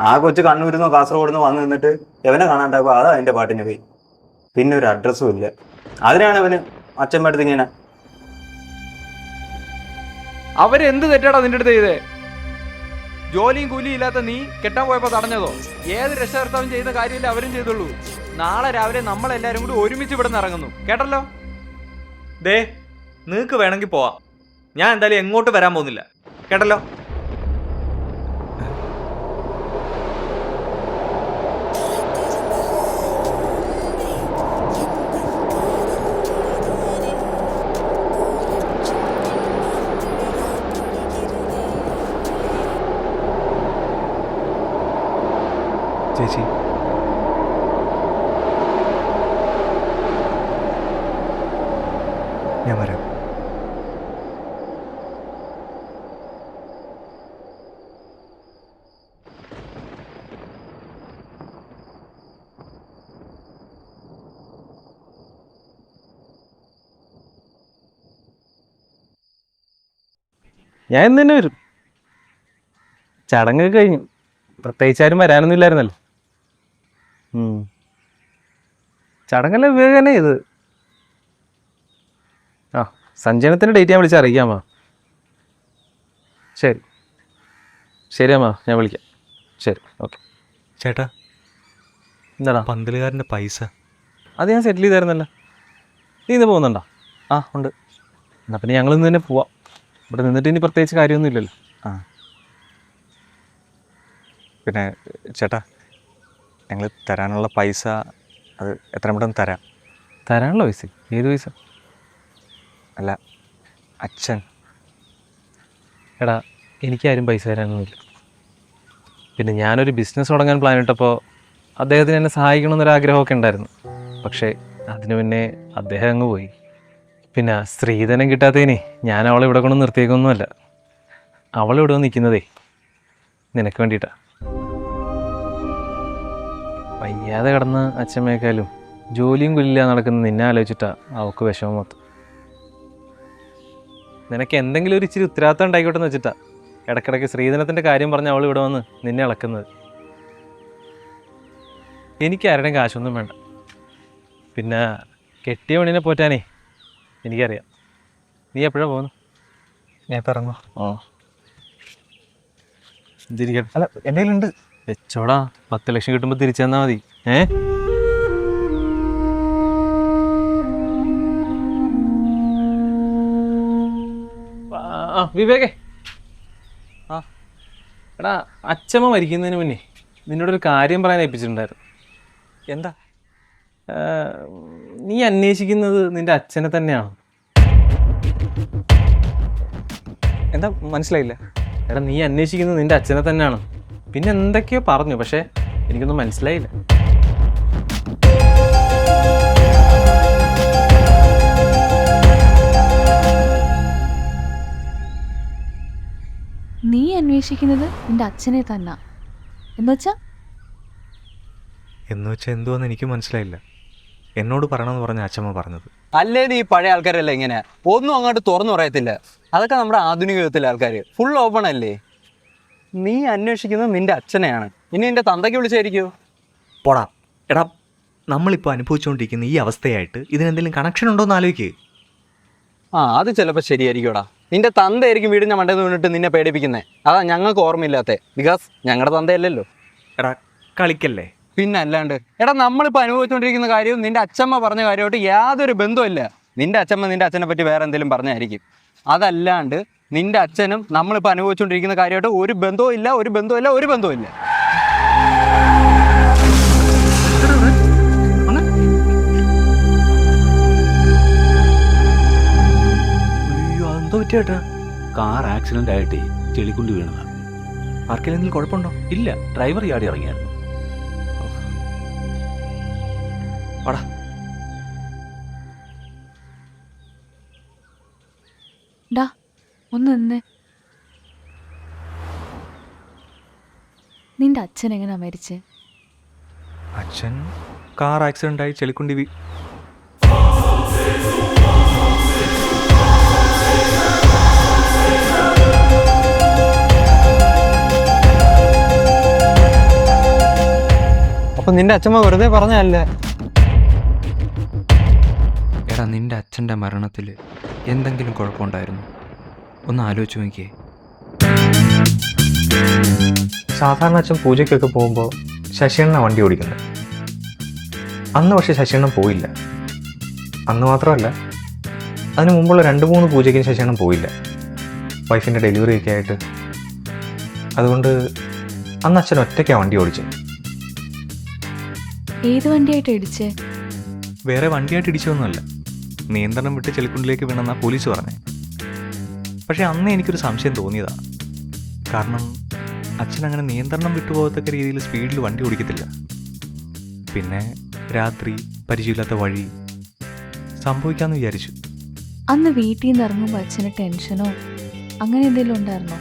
Speaker 3: ആ കൊച്ച് കണ്ണൂരിന്നോ കാസർഗോഡ് വന്ന് നിന്നിട്ട് എവനെ കാണാണ്ടാകുമ്പോൾ അതാ അതിന്റെ പാട്ടിന് പോയി. പിന്നെ ഒരു അഡ്രസ്സും ഇല്ല. അതിനാണ് അവന് അച്ഛമ്മ അടുത്ത് ഇങ്ങനെ.
Speaker 10: അവരെന്ത് തെറ്റാടാ നിന്റെ അടുത്ത് ചെയ്തേ? ജോലിയും കൂലിയും ഇല്ലാത്ത നീ കെട്ടാൻ പോയപ്പോ തടഞ്ഞതോ? ഏത് രക്ഷകർത്താവും ചെയ്യുന്ന കാര്യമില്ല അവരും ചെയ്തുള്ളൂ. നാളെ രാവിലെ നമ്മളെല്ലാരും കൂടി ഒരുമിച്ച് ഇവിടെ നിന്ന് ഇറങ്ങുന്നു, കേട്ടല്ലോ?
Speaker 1: ദേ, നിങ്ങൾക്ക് വേണമെങ്കിൽ പോവാം. ഞാൻ എന്തായാലും എങ്ങോട്ട് വരാൻ പോകുന്നില്ല, കേട്ടല്ലോ? ചേച്ചി, ഞാൻ വരാം.
Speaker 5: ഞാൻ ഇന്ന് തന്നെ വരും. ചടങ്ങൊക്കെ കഴിഞ്ഞു. പ്രത്യേകിച്ച് ആരും വരാനൊന്നും ഇല്ലായിരുന്നല്ലോ. ചടങ്ങെല്ലാം വിവേക് തന്നെ ചെയ്ത്. സഞ്ചയനത്തിൻ്റെ ഡേറ്റ് ഞാൻ വിളിച്ച് അറിയിക്കാമോ? ശരി ശരി അമ്മ, ഞാൻ വിളിക്കാം. ശരി, ഓക്കെ.
Speaker 1: ചേട്ടാ,
Speaker 5: എന്താടാ?
Speaker 1: പന്തലുകാരൻ്റെ പൈസ
Speaker 5: അത് ഞാൻ സെറ്റിൽ ചെയ്തായിരുന്നല്ലോ. നീ ഇന്ന് പോകുന്നുണ്ടോ? ഉണ്ട്. എന്നാൽ പിന്നെ ഞങ്ങൾ ഇന്ന് തന്നെ പോവാം. ഇവിടെ നിന്നിട്ട് ഇനി പ്രത്യേകിച്ച് കാര്യമൊന്നും ഇല്ലല്ലോ.
Speaker 4: പിന്നെ ചേട്ടാ, ഞങ്ങൾ തരാനുള്ള പൈസ അത് എത്രയും പെട്ടെന്ന് തരാം.
Speaker 5: തരാനുള്ള പൈസ? ഏത് പൈസ?
Speaker 4: അല്ല, അച്ഛൻ.
Speaker 5: എടാ, എനിക്കാരും പൈസ തരാനൊന്നുമില്ല. പിന്നെ ഞാനൊരു ബിസിനസ് തുടങ്ങാൻ പ്ലാൻ ഇട്ടപ്പോൾ അദ്ദേഹത്തിന് എന്നെ സഹായിക്കണമെന്നൊരാഗ്രഹമൊക്കെ ഉണ്ടായിരുന്നു. പക്ഷേ അതിനു മുന്നേ അദ്ദേഹം അങ്ങ് പോയി. പിന്നെ സ്ത്രീധനം കിട്ടാത്തതിന് ഞാൻ അവളെ ഇവിടെ കൊണ്ട് നിർത്തിയേക്കൊന്നുമല്ല. അവളിവിടെ നിൽക്കുന്നതേ നിനക്ക് വേണ്ടിയിട്ടാണ്. വയ്യാതെ കിടന്ന് അച്ഛമ്മയേക്കാളും ജോലിയും കൊല്ലില്ല നടക്കുന്ന നിന്നെ ആലോചിച്ചിട്ടാണ് അവൾക്ക് വിഷമം മൊത്തം. നിനക്ക് എന്തെങ്കിലും ഒരു ഇച്ചിരി ഉത്തരവാദിത്തം ഉണ്ടായിക്കോട്ടെ എന്ന് വെച്ചിട്ടാ ഇടയ്ക്കിടയ്ക്ക് സ്ത്രീധനത്തിൻ്റെ കാര്യം പറഞ്ഞ് അവൾ ഇവിടെ വന്ന് നിന്നെ ഇളക്കുന്നത്. എനിക്ക് ആരുടെയും കാശൊന്നും വേണ്ട. പിന്നെ കെട്ടിയ പെണ്ണിനെ പോറ്റാനേ എനിക്കറിയാം. നീ എപ്പോഴാണ് പോകുന്നത്?
Speaker 4: ഞാൻ ഇപ്പം ഇറങ്ങുമോ?
Speaker 5: തിരിക്കട്ടെ. അല്ല, എൻ്റെ കയ്യിലുണ്ട്, വെച്ചോടാ. 10 ലക്ഷം കിട്ടുമ്പോൾ തിരിച്ചു തന്നാൽ മതി. വിവേകേ, എടാ, അച്ഛമ്മ മരിക്കുന്നതിന് മുന്നേ നിന്നോടൊരു കാര്യം പറയാൻ ഏൽപ്പിച്ചിട്ടുണ്ടായിരുന്നു.
Speaker 4: എന്താ?
Speaker 5: നീ അന്വേഷിക്കുന്നത് നിന്റെ അച്ഛനെ തന്നെയാണോ?
Speaker 4: എന്താ മനസ്സിലായില്ല?
Speaker 11: എടാ നീ അന്വേഷിക്കുന്നത് നിന്റെ അച്ഛനെ തന്നെയാണ്. പിന്നെ എന്തൊക്കെയോ പറഞ്ഞു, പക്ഷേ എനിക്കൊന്നും മനസ്സിലായില്ല.
Speaker 7: നീ അന്വേഷിക്കുന്നത് നിന്റെ അച്ഛനെ തന്നെ എന്നുവെച്ചാ?
Speaker 1: എന്നുവെച്ചാൽ എന്തുവെന്ന് എനിക്ക് മനസ്സിലായില്ല. എന്നോട് പറയണമെന്ന് പറഞ്ഞ അച്ഛമ്മ പറഞ്ഞത്.
Speaker 3: അല്ലേ ഈ പഴയ ആൾക്കാരല്ല ഇങ്ങനെ ഒന്നും അങ്ങോട്ട് തുറന്നു പറയത്തില്ല. അതൊക്കെ നമ്മുടെ ആധുനിക യുഗത്തിലെ ആൾക്കാർ ഫുൾ ഓപ്പൺ അല്ലേ. നീ അന്വേഷിക്കുന്നത് നിന്റെ അച്ഛനെയാണ്. ഇനി നിന്റെ തന്തയ്ക്ക് വിളിച്ചായിരിക്കോ?
Speaker 1: പോടാ. എടാ, നമ്മളിപ്പോൾ അനുഭവിച്ചുകൊണ്ടിരിക്കുന്ന ഈ അവസ്ഥയായിട്ട് ഇതിനെന്തെങ്കിലും കണക്ഷൻ ഉണ്ടോയെന്ന് ആലോചിക്കുക.
Speaker 3: അത് ചിലപ്പോൾ ശരിയായിരിക്കുമടാ. നിന്റെ തന്തയായിരിക്കും വീടിൻ്റെ മണ്ടയിൽ നിന്ന് വീണിട്ട് നിന്നെ പേടിപ്പിക്കുന്നത്. അതാ ഞങ്ങൾക്ക് ഓർമ്മയില്ലാത്തത്. ബിക്കോസ് ഞങ്ങളുടെ തന്തയല്ലല്ലോ.
Speaker 1: എടാ കളിക്കല്ലേ.
Speaker 3: പിന്നെ അല്ലാണ്ട്. എടാ നമ്മളിപ്പോൾ അനുഭവിച്ചുകൊണ്ടിരിക്കുന്ന കാര്യവും നിന്റെ അച്ഛമ്മ പറഞ്ഞ കാര്യമായിട്ട് യാതൊരു ബന്ധവുമില്ല. നിന്റെ അച്ഛമ്മ നിന്റെ അച്ഛനെ പറ്റി വേറെ എന്തെങ്കിലും പറഞ്ഞായിരിക്കും. അതല്ലാണ്ട് നിന്റെ അച്ഛനും നമ്മളിപ്പോൾ അനുഭവിച്ചുകൊണ്ടിരിക്കുന്ന കാര്യമായിട്ട് ഒരു ബന്ധവും ഇല്ല, ഒരു ബന്ധവും ഇല്ല, ഒരു ബന്ധവും ഇല്ല.
Speaker 1: അയ്യോ, അതെന്തോ പറ്റിയേട്ടാ?
Speaker 12: കാർ ആക്സിഡന്റ് ആയിട്ടേ ചെളിക്കുണ്ടി വീണതാണ്.
Speaker 1: ആർക്കെങ്കിലും കുഴപ്പമുണ്ടോ?
Speaker 12: ഇല്ല, ഡ്രൈവർ ചാടി ഇറങ്ങിയായിരുന്നു.
Speaker 1: വാടാ.
Speaker 7: ഡാ ഒന്ന് നിന്നേ. നിന്റെ അച്ഛൻ എങ്ങനെയാ മരിച്ചേ?
Speaker 1: അച്ഛൻ കാർ ആക്സിഡന്റ് ആയി ചെളിക്കുണ്ടി
Speaker 3: അപ്പം നിന്റെ അച്ഛമ്മ വെറുതെ പറഞ്ഞല്ലേ?
Speaker 1: എടാ, നിന്റെ അച്ഛൻ്റെ മരണത്തിൽ എന്തെങ്കിലും കുഴപ്പമുണ്ടായിരുന്നു? ഒന്ന് ആലോചിച്ച് നോക്കിയേ. സാധാരണ അച്ഛൻ പൂജയ്ക്കൊക്കെ പോകുമ്പോൾ ശശിയണ്ണ വണ്ടി ഓടിക്കുന്നത്. അന്ന് പക്ഷേ ശശിയണ്ണൻ പോയില്ല. അന്ന് മാത്രമല്ല, അതിന് മുമ്പുള്ള 2-3 പൂജയ്ക്കും ശശിയണ്ണൻ പോയില്ല, വൈഫിൻ്റെ ഡെലിവറി ഒക്കെ ആയിട്ട്. അതുകൊണ്ട് അന്ന് അച്ഛൻ ഒറ്റയ്ക്കാണ് വണ്ടി ഓടിച്ചത്.
Speaker 7: ഏത് വണ്ടിയായിട്ട് ഇടിച്ചേ?
Speaker 1: വേറെ വണ്ടിയായിട്ട് ഇടിച്ചതൊന്നുമല്ല, നിയന്ത്രണം വിട്ട് ചെളിക്കുണ്ടിലേക്ക് വീണെന്നാ പോലീസ് പറഞ്ഞേ. പക്ഷെ അന്ന് എനിക്കൊരു സംശയം തോന്നിയതാ. കാരണം അച്ഛൻ അങ്ങനെ നിയന്ത്രണം വിട്ടുപോകത്തക്ക രീതിയിൽ സ്പീഡിൽ വണ്ടി ഓടിക്കത്തില്ല. പിന്നെ രാത്രി പരിചയമില്ലാത്ത വഴി സംഭവിക്കാമെന്ന് വിചാരിച്ചു.
Speaker 7: അന്ന് വീട്ടിൽ നിന്ന് ഇറങ്ങുമ്പോൾ അച്ഛന് ടെൻഷനോ അങ്ങനെ എന്തെങ്കിലും ഉണ്ടായിരുന്നോ?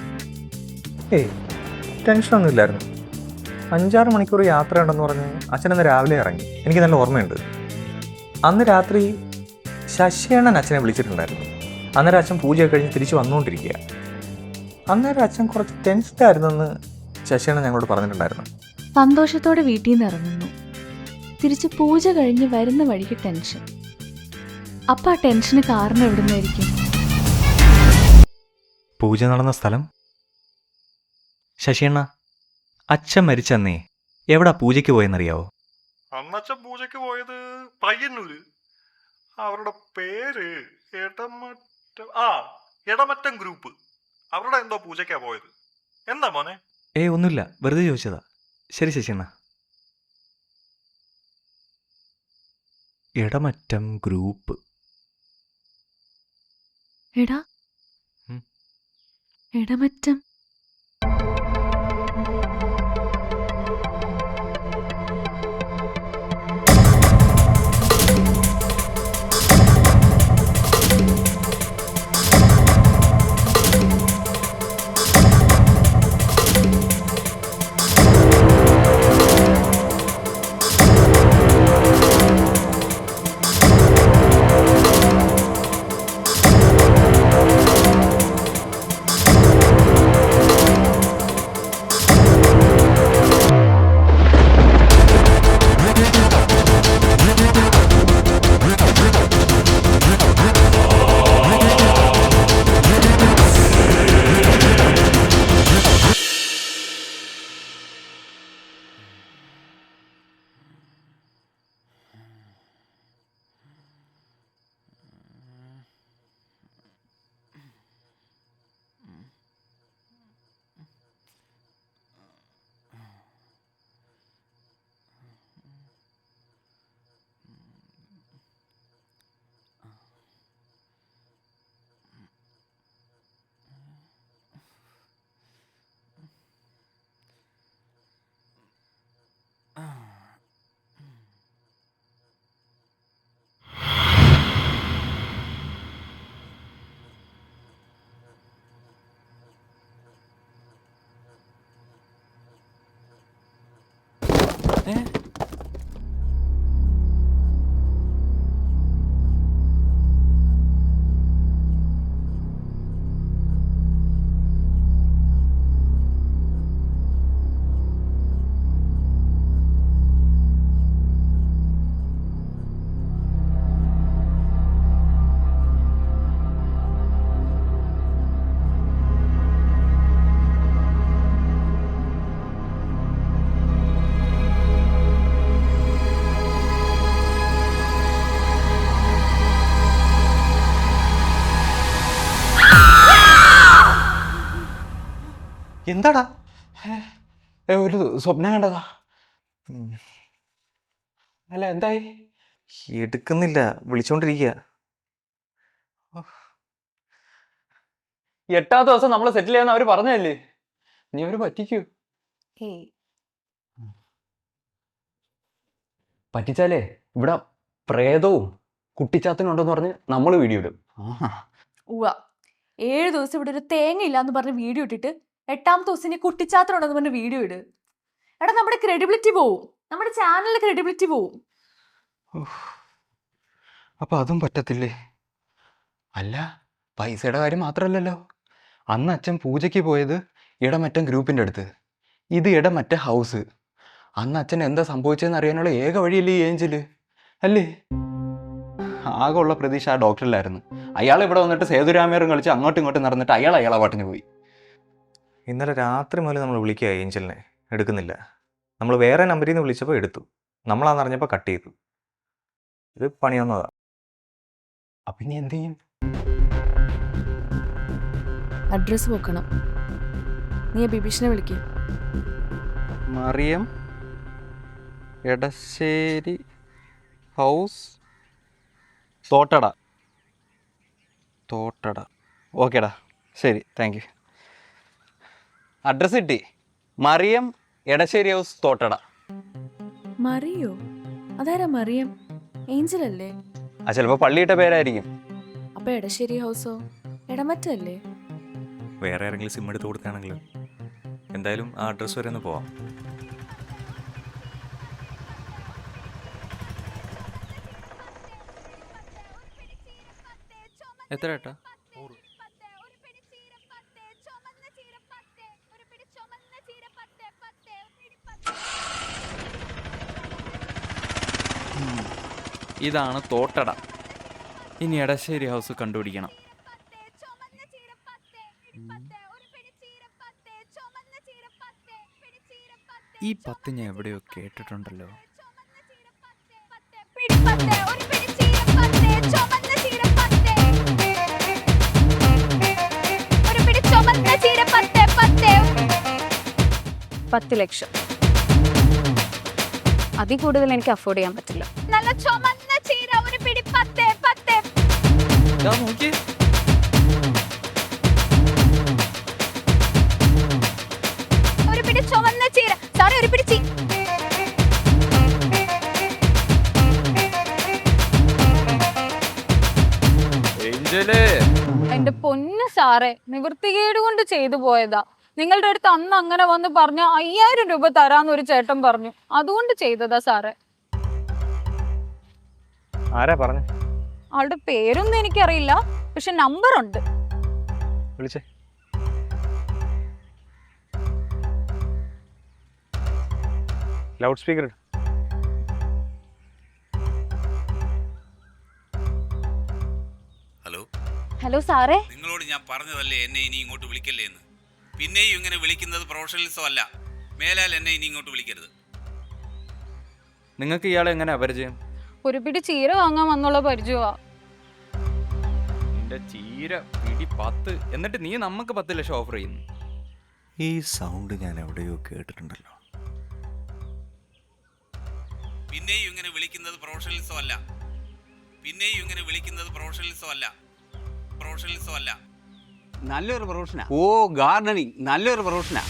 Speaker 1: ഏയ്, ടെൻഷനൊന്നും ഇല്ലായിരുന്നു. 5-6 മണിക്കൂർ യാത്ര ഉണ്ടെന്ന് പറഞ്ഞ് അച്ഛനന്ന് രാവിലെ ഇറങ്ങി. എനിക്ക് നല്ല ഓർമ്മയുണ്ട്. അന്ന് രാത്രി ശശിയണ്ണൻ അച്ഛനെ വിളിച്ചിട്ടുണ്ടായിരുന്നു. അന്നേരം അച്ഛൻ പൂജയൊക്കെ കഴിഞ്ഞ് തിരിച്ച് വന്നുകൊണ്ടിരിക്കുക. അന്നേരം അച്ഛൻ കുറച്ച് ടെൻസ്ഡായിരുന്നെന്ന് ശശിയണ്ണൻ ഞങ്ങളോട് പറഞ്ഞിട്ടുണ്ടായിരുന്നു.
Speaker 7: സന്തോഷത്തോടെ വീട്ടിൽ നിന്ന് ഇറങ്ങുന്നു, തിരിച്ച് പൂജ കഴിഞ്ഞ് വരുന്ന വഴിക്ക് ടെൻഷൻ. അപ്പം ആ ടെൻഷന് കാരണം എവിടുന്നായിരിക്കും?
Speaker 1: പൂജ നടന്ന സ്ഥലം? ശശിയണ്ണ, അച്ഛൻ മരിച്ചന്നേ എവിടാ പൂജയ്ക്ക് പോയെന്നറിയാവോ?
Speaker 13: അന്നച്ഛൻ പൂജയ്ക്ക് പോയത് പയ്യന്നൂര്. അവരുടെ പേര് എടമറ്റം ഗ്രൂപ്പ്. അവരുടെ എന്തോ പൂജയ്ക്കാ പോയത്. എന്താ മോനെ?
Speaker 1: ഒന്നുമില്ല, വെറുതെ ചോദിച്ചതാ. ശരി ശശിയണ്ണ. എടമറ്റം ഗ്രൂപ്പ്.
Speaker 7: എടാ, എടമറ്റം.
Speaker 4: എന്താടാ? ഒരു സ്വപ്നം കണ്ടതാ. അല്ല എന്തായി?
Speaker 1: എടുക്കുന്നില്ല, വിളിച്ചോണ്ടിരിക്കുക.
Speaker 4: 8ാമത്തെ ദിവസം നമ്മൾ സെറ്റിൽ ചെയ്യാന്ന് അവര് പറഞ്ഞതല്ലേ? നീ അവര് പറ്റിക്കൂ. പറ്റിച്ചാലേ ഇവിടെ പ്രേതവും കുട്ടിച്ചാത്തനും ഉണ്ടെന്ന് പറഞ്ഞ് നമ്മൾ വീഡിയോ ഇടും.
Speaker 2: 7 ദിവസം ഇവിടെ ഒരു തേങ്ങ ഇല്ലാന്ന് പറഞ്ഞ് വീഡിയോ ഇട്ടിട്ട് 8ാമത്തെ ദിവസം ഇനി കുട്ടിച്ചാത്തനുണ്ടെന്ന് പറഞ്ഞ് വീഡിയോ ഇട്. എടാ, നമ്മുടെ ക്രെഡിബിലിറ്റി പോവും, നമ്മുടെ ചാനലിന്റെ ക്രെഡിബിലിറ്റി പോവും.
Speaker 4: അപ്പൊ അതും പറ്റത്തില്ലേ? അല്ല, പൈസയുടെ കാര്യം മാത്രമല്ലല്ലോ. അന്ന് അച്ഛൻ പൂജയ്ക്ക് പോയത് ഇടമറ്റം ഗ്രൂപ്പിൻ്റെ അടുത്ത്, ഇത് ഇടമറ്റ ഹൗസ്. അന്ന് അച്ഛൻ എന്താ സംഭവിച്ചതെന്ന് അറിയാനുള്ള ഏക വഴിയല്ലേ ഈ ഏഞ്ചല്, അല്ലേ? ആകെ ഉള്ള പ്രതീക്ഷ ആ ഡോക്ടറിലായിരുന്നു. അയാൾ ഇവിടെ വന്നിട്ട് സേതുരാമേറും കളിച്ച് അങ്ങോട്ടും ഇങ്ങോട്ടും നടന്നിട്ട് അയാളെ പാട്ടിന് പോയി.
Speaker 1: ഇന്നലെ രാത്രി മുതൽ നമ്മൾ വിളിക്കുക ഏഞ്ചലിനെ, എടുക്കുന്നില്ല. നമ്മൾ വേറെ നമ്പറിൽ നിന്ന് വിളിച്ചപ്പോൾ എടുത്തു, നമ്മളാണെന്നറിഞ്ഞപ്പോൾ കട്ട് ചെയ്തു. ഇത് പണിയൊന്നതാ.
Speaker 4: അപ്പം ഇനി എന്ത് ചെയ്യും?
Speaker 7: അഡ്രസ്സ് വെക്കണം. നീ ബിബീഷിനെ വിളിക്കുക.
Speaker 4: മറിയം എടശ്ശേരി ഹൗസ് തോട്ടട. ഓക്കേടാ, ശരി, താങ്ക് യു. അഡ്രസ്സ് കിട്ടി. മറിയം എടശ്ശേരി ഹൗസ് തോട്ടട.
Speaker 7: മറിയോ? അതാരാ മറിയം? ഏഞ്ചൽ അല്ലേ?
Speaker 4: ആ, ചിലപ്പോൾ പള്ളിയിട്ട പേരായിരിക്കും.
Speaker 7: അപ്പൊ എടശ്ശേരി ഹൗസോ? എടമറ്റല്ലേ?
Speaker 1: വേറെ ആരെങ്കിലും സിം എടുത്ത് കൊടുക്കുകയാണെങ്കിലും. എന്തായാലും ആ അഡ്രസ്സ് വരെ ഒന്ന് പോവാം.
Speaker 11: എത്ര ഏട്ടാ? ഇതാണ് തോട്ടട. ഇനി എടശ്ശേരി ഹൗസ് കണ്ടുപിടിക്കണം. ഈ 10 ഞാൻ എവിടെയോ കേട്ടിട്ടുണ്ടല്ലോ.
Speaker 6: $10 ലക്ഷം. അതിൽ കൂടുതൽ എനിക്ക് അഫോർഡ് ചെയ്യാൻ പറ്റില്ല.
Speaker 2: നല്ല ചുമന്ന ചീര, ഒരു പിടി 10.
Speaker 11: നോക്കിയേ,
Speaker 2: ഒരു പിടി ചുമന്ന ചീര. സാറേ, ഒരു പിടി
Speaker 14: എന്റെ പൊന്നു സാറേ, നിവൃത്തികേട് കൊണ്ട് ചെയ്തു പോയതാ. നിങ്ങളുടെ അടുത്ത് അന്ന് അങ്ങനെ വന്ന് പറഞ്ഞ 5000 രൂപ തരാന്ന് ഒരു ചേട്ടൻ പറഞ്ഞു, അതുകൊണ്ട് ചെയ്തതാ സാറേ.
Speaker 4: ആരാ പറഞ്ഞു?
Speaker 14: ആളുടെ പേരൊന്നും എനിക്കറിയില്ല, പക്ഷെ നമ്പർ ഉണ്ട്.
Speaker 4: വിളിച്ചേ. Loud speaker.
Speaker 9: ഹലോ
Speaker 14: ഹലോ സാറേ,
Speaker 9: നിങ്ങളോട് ഞാൻ പറഞ്ഞതല്ലേ എന്നെ ഇനി ഇങ്ങോട്ട് വിളിക്കല്ലേ എന്ന്. പിന്നെയും ഇങ്ങനെ വിളിക്കുന്നത് പ്രൊഫഷണലിസം അല്ല. മേലാൽ എന്നെ ഇനി ഇങ്ങോട്ട് വിളിക്കരുത്.
Speaker 11: നിങ്ങൾക്ക് ഇയാളെ എങ്ങനെ അപരിചയം?
Speaker 14: ഒരു പിടി ചീര വാങ്ങാൻ വന്നുള്ള പരിചയമാ.
Speaker 11: നിന്റെ ചീര പിടി 10, എന്നിട്ട് നീ നമുക്ക് 10 ലക്ഷം ഓഫർ ചെയ്യുന്നു.
Speaker 1: ഈ സൗണ്ട് ഞാൻ എവിടെയോ കേട്ടിട്ടുണ്ടല്ലോ.
Speaker 9: പിന്നെയും ഇങ്ങനെ വിളിക്കുന്നത് പ്രൊഫഷണലിസം അല്ല. പിന്നെയും ഇങ്ങനെ വിളിക്കുന്നത് പ്രൊഫഷണലിസം അല്ല. നല്ലൊരു പ്രൊഫഷനാ. ഓ, ഗാർഡനിങ് നല്ലൊരു പ്രൊഫഷനാ.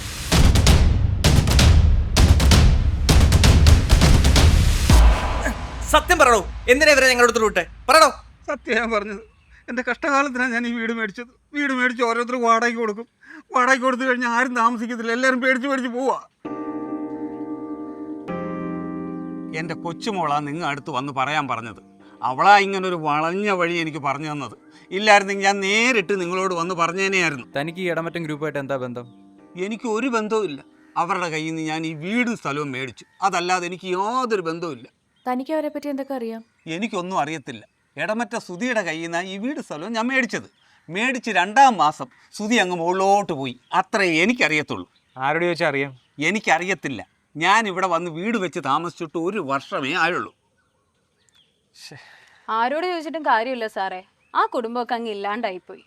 Speaker 11: സത്യം പറയണോ? എന്തിനാ ഇവരെ ഞങ്ങളുടെ അടുത്ത് വിട്ടെ? പറയണോ?
Speaker 9: സത്യം ഞാൻ പറഞ്ഞത്. എൻ്റെ കഷ്ടകാലത്തിനാണ് ഞാൻ ഈ വീട് മേടിച്ചത്. വീട് മേടിച്ച് ഓരോരുത്തർ വാടകയ്ക്ക് കൊടുക്കും. വാടകയ്ക്ക് കൊടുത്തു കഴിഞ്ഞാൽ ആരും താമസിക്കത്തില്ല. എല്ലാവരും പേടിച്ച് പോവാ. എൻ്റെ കൊച്ചുമോളാ നിങ്ങൾ അടുത്ത് വന്ന് പറയാൻ പറഞ്ഞത്. അവളാ ഇങ്ങനൊരു വളഞ്ഞ വഴി എനിക്ക് പറഞ്ഞു തന്നത്. ഇല്ലായിരുന്നെങ്കിൽ ഞാൻ നേരിട്ട് നിങ്ങളോട് വന്ന് പറഞ്ഞേനെയായിരുന്നു.
Speaker 11: തനിക്ക് ഈ ഇടമറ്റം ഗ്രൂപ്പായിട്ട് എന്താ ബന്ധം?
Speaker 9: എനിക്ക് ഒരു ബന്ധവും ഇല്ല. അവരുടെ കയ്യിൽ നിന്ന് ഞാൻ ഈ വീടും സ്ഥലവും മേടിച്ചു. അതല്ലാതെ എനിക്ക് യാതൊരു ബന്ധവും ഇല്ല.
Speaker 2: തനിക്ക് അവരെ പറ്റി എന്തൊക്കെ അറിയാം?
Speaker 9: എനിക്കൊന്നും അറിയത്തില്ല. ഇടമറ്റ സുധിയുടെ കയ്യിൽ നിന്നാണ് ഈ വീട് സ്ഥലവും ഞാൻ മേടിച്ചത്. മേടിച്ച് 2-ാം മാസം സുധി അങ്ങ് മുകളിലോട്ട് പോയി. അത്രേ എനിക്കറിയത്തുള്ളൂ.
Speaker 4: ആരോട് ചോദിച്ചാൽ അറിയാം?
Speaker 9: എനിക്കറിയത്തില്ല. ഞാൻ ഇവിടെ വന്ന് വീട് വെച്ച് താമസിച്ചിട്ട് 1 വർഷമേ ആയുള്ളൂ.
Speaker 14: ആരോട് ചോദിച്ചിട്ടും കാര്യമില്ല സാറേ, ആ കുടുംബമൊക്കെ അങ്ങ് ഇല്ലാണ്ടായിപ്പോയി.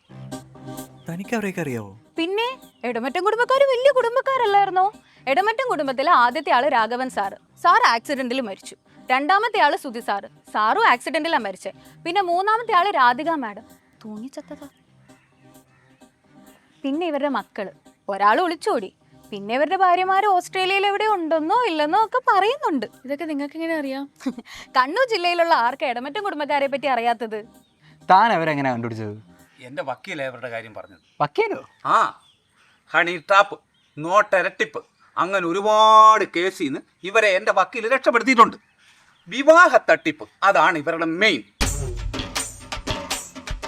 Speaker 1: തനിക്ക് അവരെയൊക്കെ അറിയാവോ?
Speaker 14: പിന്നെ എടമറ്റം കുടുംബക്കാർ വലിയ കുടുംബക്കാരല്ലായിരുന്നോ? എടമറ്റം കുടുംബത്തിലെ ആദ്യത്തെ ആള് രാഘവൻ സാറ്. സാർ ആക്സിഡന്റിൽ മരിച്ചു. 2ാമത്തെ ആള് സുധി സാറ്. സാറും ആക്സിഡന്റിലാണ് മരിച്ചത്. പിന്നെ 3ാമത്തെ ആള് രാധിക മാഡം തൂങ്ങിച്ചത്തതാ. പിന്നെ ഇവരുടെ മക്കള് ഒരാൾ ഒളിച്ചോടി. പിന്നെ ഇവരുടെ ഭാര്യമാര് ഓസ്ട്രേലിയയിൽ എവിടെ ഉണ്ടെന്നോ ഇല്ലെന്നോ ഒക്കെ പറയുന്നുണ്ട്.
Speaker 2: ഇതൊക്കെ നിങ്ങൾക്ക് എങ്ങനെ അറിയാം?
Speaker 14: കണ്ണൂർ ജില്ലയിലുള്ള ആർക്കും എടമറ്റം കുടുംബക്കാരെ പറ്റി അറിയാത്തത്?
Speaker 4: താൻ അവരെങ്ങനെയാ കണ്ടുപിടിച്ചത്?
Speaker 9: എൻ്റെ വക്കീലേ അവരുടെ കാര്യം പറഞ്ഞത്.
Speaker 4: വക്കീലോ?
Speaker 9: ആ, ഹണി ട്രാപ്പ്, നോട്ടെരട്ടിപ്പ്, അങ്ങനെ ഒരുപാട് കേസിൽ നിന്ന് ഇവരെ എൻ്റെ വക്കീൽ രക്ഷപ്പെടുത്തിയിട്ടുണ്ട്. വിവാഹ തട്ടിപ്പ്, അതാണ് ഇവരുടെ മെയിൻ.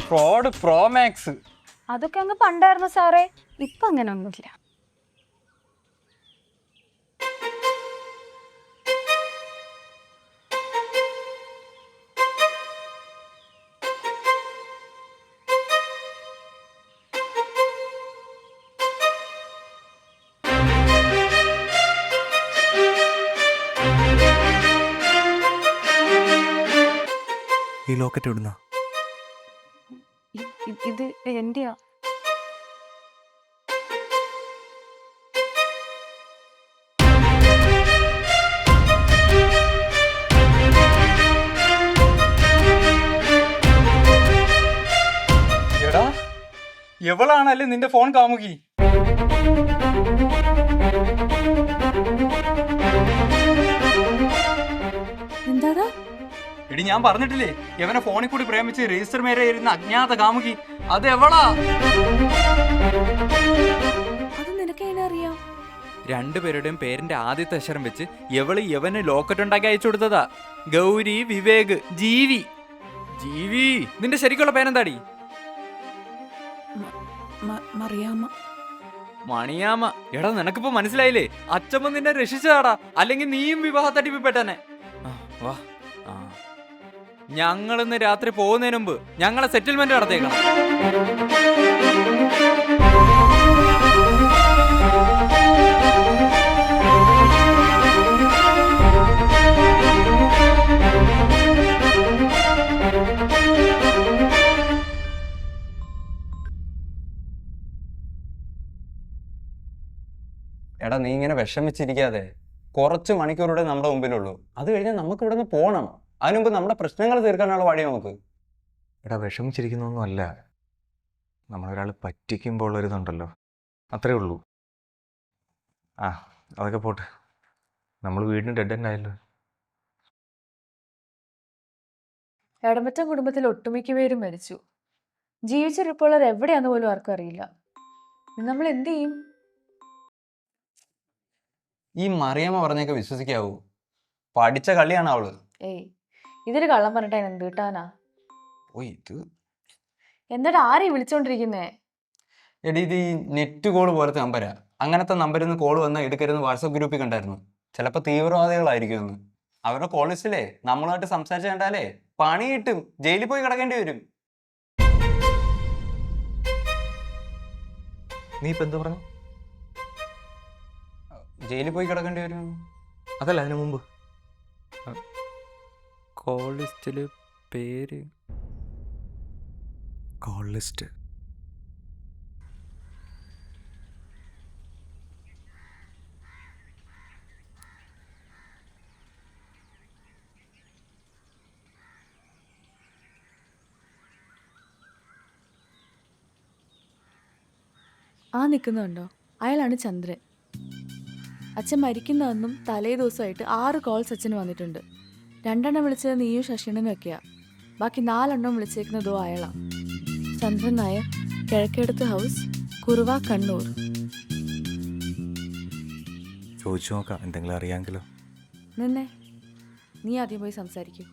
Speaker 4: ഫ്രോഡ് പ്രോമാക്സ്
Speaker 14: അതൊക്കെ അങ്ങ് പണ്ടായിരുന്നു സാറേ, ഇപ്പൊ അങ്ങനെ ഒന്നുമില്ല.
Speaker 1: ഈ ലോക്കറ്റ് ഇടുന്ന
Speaker 2: ഇത് എന്റെയാ.
Speaker 4: എടാ, എവളാണല്ലേ നിന്റെ ഫോൺ കാമുകി?
Speaker 2: എന്താടാ?
Speaker 4: എടി, ഞാൻ പറഞ്ഞിട്ടില്ലേ എവനെ ഫോണിൽ കൂടി പ്രേമിച്ച് രജിസ്റ്റർ മേരെ ഇരുന്ന അജ്ഞാത കാമുകി? അത് എവളാ?
Speaker 2: അത് നിനക്ക് എങ്ങനെ അറിയാം?
Speaker 11: രണ്ടുപേരുടെയും പേരിന്റെ ആദ്യത്തെ അക്ഷരം വെച്ച് യവന് ലോക്കറ്റ് ഉണ്ടാക്കി അയച്ചു കൊടുത്തതാ. ഗൗരി, വിവേക്, ജീവി. ജീവി, നിന്റെ ശരിക്കുള്ള പേരെന്താടി?
Speaker 2: മറിയാമ്മ.
Speaker 11: മണിയാമ്മ. എടാ, നിനക്കിപ്പോ മനസ്സിലായില്ലേ? അച്ഛമ്മ നിന്നെ രക്ഷിച്ചതാടാ, അല്ലെങ്കിൽ നീയും വിവാഹ തട്ടിപ്പിപ്പെട്ടനെ. വാ, ഞങ്ങളിന്ന് രാത്രി പോകുന്നതിന് മുമ്പ് ഞങ്ങളെ സെറ്റിൽമെന്റ് നടത്തിയേക്കണം.
Speaker 3: എടാ, നീ ഇങ്ങനെ വിഷമിച്ചിരിക്കാതെ. കുറച്ച് മണിക്കൂറുടെ നമ്മുടെ മുമ്പിലുള്ളൂ. അത് കഴിഞ്ഞാൽ നമുക്ക് ഇവിടെ നിന്ന് പോകണം. അതിനു മുമ്പ് നമ്മുടെ പ്രശ്നങ്ങൾ തീർക്കാനുള്ള വഴി നമുക്ക്.
Speaker 1: എടാ, വിഷമിച്ചിരിക്കുന്നൊന്നും അല്ല. നമ്മളൊരാൾ പറ്റിക്കുമ്പോൾ ഉള്ളൊരിതുണ്ടല്ലോ, അത്രേ ഉള്ളൂ. ആ, അതൊക്കെ പോട്ടെ. നമ്മൾ വീടിന് ഡെഡ് എൻഡ് ആയല്ലോ.
Speaker 2: എടമറ്റം കുടുംബത്തിൽ ഒട്ടുമിക്ക പേരും മരിച്ചു. ജീവിച്ചിരിപ്പുള്ളവർ എവിടെയാന്ന് പോലും ആർക്കും അറിയില്ല. നമ്മൾ എന്ത് ചെയ്യും?
Speaker 3: ഈ മറിയമ്മ പറഞ്ഞൊക്കെ വിശ്വസിക്കാവൂ? പഠിച്ച കള്ളിയാണ് അവള്.
Speaker 2: ഏയ്, ഇതൊരു കള്ളം പറഞ്ഞിട്ട് എന്ത് കിട്ടാനാ?
Speaker 3: ഓ, ഇത്
Speaker 2: എന്നിട്ട് ആരെയും വിളിച്ചോണ്ടിരിക്കുന്നേ?
Speaker 3: എടി, ഇത് ഈ നെറ്റ് കോള് പോലത്തെ നമ്പരാ. അങ്ങനത്തെ നമ്പറിൽ നിന്ന് കോള് വന്നാൽ എടുക്കരുന്ന് വാട്സപ്പ് ഗ്രൂപ്പിൽ കണ്ടായിരുന്നു. ചിലപ്പോൾ തീവ്രവാദികളായിരിക്കും എന്ന്. അവരുടെ കോൾ ലിസ്റ്റിലെ നമ്മളുമായിട്ട് സംസാരിച്ച് കണ്ടാലേ പണി കിട്ടും, ജയിലിൽ പോയി കിടക്കേണ്ടി വരും.
Speaker 1: നീ ഇപ്പം എന്താ പറഞ്ഞു?
Speaker 3: ജയിലിൽ പോയി കിടക്കേണ്ടി വരും.
Speaker 1: അതല്ല, അതിനു മുമ്പ്
Speaker 11: കോൾ ലിസ്റ്റില് പേര്.
Speaker 1: Call list.
Speaker 2: ആ നിൽക്കുന്നുണ്ടോ? അയാളാണ് ചന്ദ്രൻ. അച്ഛൻ മരിക്കുന്നതെന്നും തലേ ദിവസമായിട്ട് 6 കോൾസ് അച്ഛന് വന്നിട്ടുണ്ട്. 2 എണ്ണം വിളിച്ചത് നീയും ശശിണനും ഒക്കെയാ. ബാക്കി 4 എണ്ണം വിളിച്ചേക്കുന്നതോ അയാളാ. ചന്ദ്രൻ നായർ, കിഴക്കേടത്ത് ഹൗസ്, കുറുവ, കണ്ണൂർ.
Speaker 1: ചോദിച്ചു നോക്കാം, എന്തെങ്കിലും അറിയാമെങ്കിലോ.
Speaker 2: നിന്നെ
Speaker 6: നീ ആദ്യം പോയി സംസാരിക്കൂ.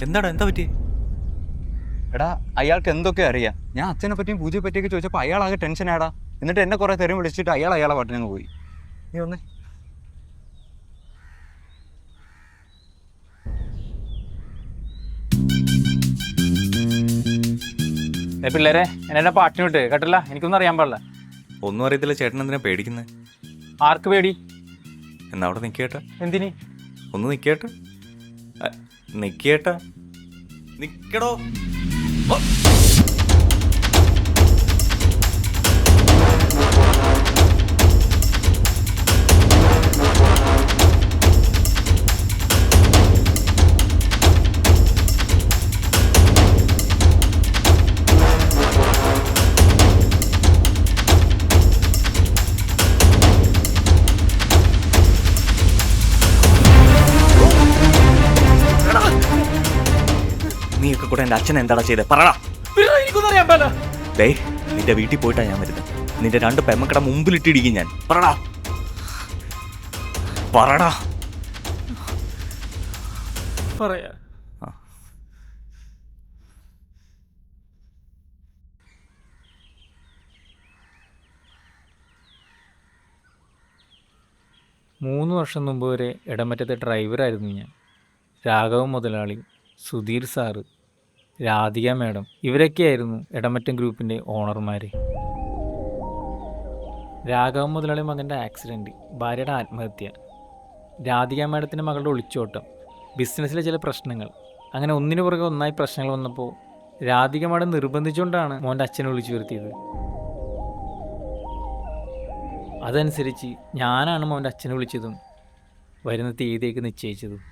Speaker 1: എന്താടാ, എന്താ പറ്റി?
Speaker 4: എടാ അയാൾക്ക് എന്തൊക്കെ അറിയാം. ഞാൻ അച്ഛനെ പറ്റിയും പൂജയെ പറ്റിയൊക്കെ ചോദിച്ചപ്പോൾ അയാളാകെ ടെൻഷനാടാ. എന്നിട്ട് എന്നെ കുറേ തെരും വിളിച്ചിട്ട് അയാളെ പാട്ടിനങ്ങ് പോയി. നീ ഒന്ന് പിള്ളേരെ എന്നെ പാട്ടിന് വിട്ട് കേട്ടില്ല, എനിക്കൊന്നും അറിയാൻ പാടില്ല.
Speaker 1: ഒന്നും അറിയത്തില്ല. ചേട്ടൻ എന്തിനാ പേടിക്കുന്നത്?
Speaker 4: ആർക്ക് പേടി?
Speaker 1: എന്നാ അവിടെ നിൽക്കേട്ടാ.
Speaker 4: എന്തിനി?
Speaker 1: ഒന്ന് നിൽക്കേട്ടാ, നിൽക്കേട്ടാ, നിൽക്കടോ. നീയൊക്കെ കൂടെ എൻ്റെ അച്ഛൻ എന്താടാ ചെയ്തത്? പറടാ. ഡേയ്, നിന്റെ വീട്ടിൽ പോയിട്ടാ ഞാൻ വരുന്നത്. നിന്റെ 2 പെമ്മക്കട മുമ്പിലിട്ടിടിക്കും ഞാൻ. പറടാ, പറടാ.
Speaker 5: പറയാ മൂന്ന് വർഷം മുമ്പ് വരെ ഇടമറ്റത്തെ ഡ്രൈവറായിരുന്നു ഞാൻ. രാഘവൻ മുതലാളി, സുധീർ സാറ്, രാധിക മാഡം ഇവരൊക്കെയായിരുന്നു ഇടമറ്റം ഗ്രൂപ്പിൻ്റെ ഓണർമാർ. രാഘവൻ മുതലാളി മകൻ്റെ ആക്സിഡൻറ്റ്, ഭാര്യയുടെ ആത്മഹത്യ, രാധിക മാഡത്തിൻ്റെ മകളുടെ ഒളിച്ചോട്ടം, ബിസിനസ്സിലെ ചില പ്രശ്നങ്ങൾ, അങ്ങനെ ഒന്നിനു പുറകെ ഒന്നായി പ്രശ്നങ്ങൾ വന്നപ്പോൾ രാധിക മാഡം നിർബന്ധിച്ചുകൊണ്ടാണ് മോൻ്റെ അച്ഛനെ വിളിച്ചു വരുത്തിയത്. അതനുസരിച്ച് ഞാനാണ് മോൻ്റെ അച്ഛനെ വിളിച്ചതും വരുന്ന തീയതിയൊക്കെ നിശ്ചയിച്ചതും.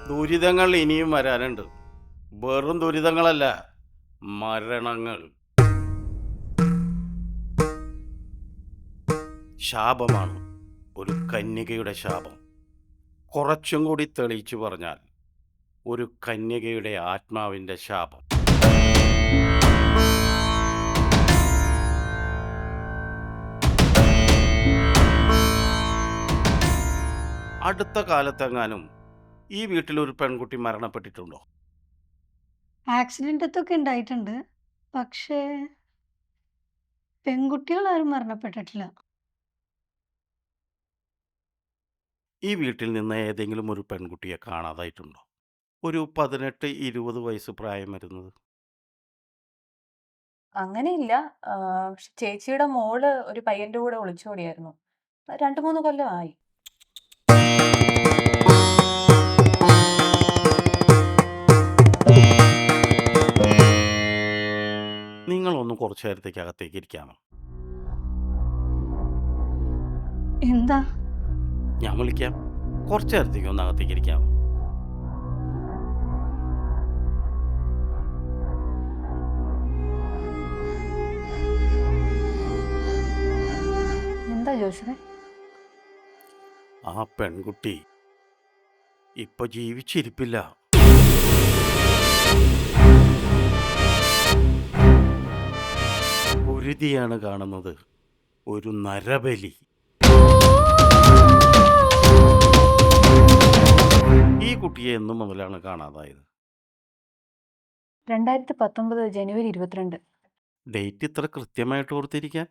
Speaker 15: ദുരിതങ്ങൾ ഇനിയും വരാനുണ്ട്. വെറും ദുരിതങ്ങളല്ല, മരണങ്ങൾ. ശാപമാണ്, ഒരു കന്യകയുടെ ശാപം. കുറച്ചും കൂടി തെളിയിച്ചു പറഞ്ഞാൽ ഒരു കന്യകയുടെ ആത്മാവിൻ്റെ ശാപം. അടുത്ത കാലത്തെങ്ങാനും ഈ വീട്ടിലൊരു പെൺകുട്ടി മരണപ്പെട്ടിട്ടുണ്ടോ?
Speaker 16: ആക്സിഡൻ്റ് ഒക്കെ ഉണ്ടായിട്ടുണ്ട്, പക്ഷേ പെൺകുട്ടികളാരും മരണപ്പെട്ടിട്ടില്ല.
Speaker 15: ഈ വീട്ടിൽ നിന്ന് ഏതെങ്കിലും ഒരു പെൺകുട്ടിയെ കാണാതായിട്ടുണ്ടോ? ഒരു 18-20 വയസ്സ് പ്രായം വരുന്നത്.
Speaker 2: അങ്ങനെയില്ല. ചേച്ചിയുടെ മോള് ഒരു പയ്യന്റെ കൂടെ ഒളിച്ചോടിയായിരുന്നു. 2-3 കൊല്ലമായി.
Speaker 15: നിങ്ങളൊന്ന് കുറച്ചു നേരത്തേക്ക് അകത്തേക്ക് ഇരിക്കാമോ?
Speaker 16: എന്താ?
Speaker 15: ഞാൻ വിളിക്കാം. കുറച്ചു നേരത്തേക്ക് ഒന്ന് അകത്തേക്ക് ഇരിക്കാമോ?
Speaker 2: എന്താ ജോസഫേ?
Speaker 15: ആ പെൺകുട്ടി ഇപ്പൊ ജീവിച്ചിരിപ്പില്ല. കുരുതിയാണ് കാണുന്നത്, ഒരു നരബലി. ഈ കുട്ടിയെ എന്നു മുതലാണ് കാണാതായത്?
Speaker 2: 2019 ജനുവരി 22.
Speaker 15: ഡേറ്റ് ഇത്ര കൃത്യമായിട്ട് ഓർത്തിരിക്കാൻ?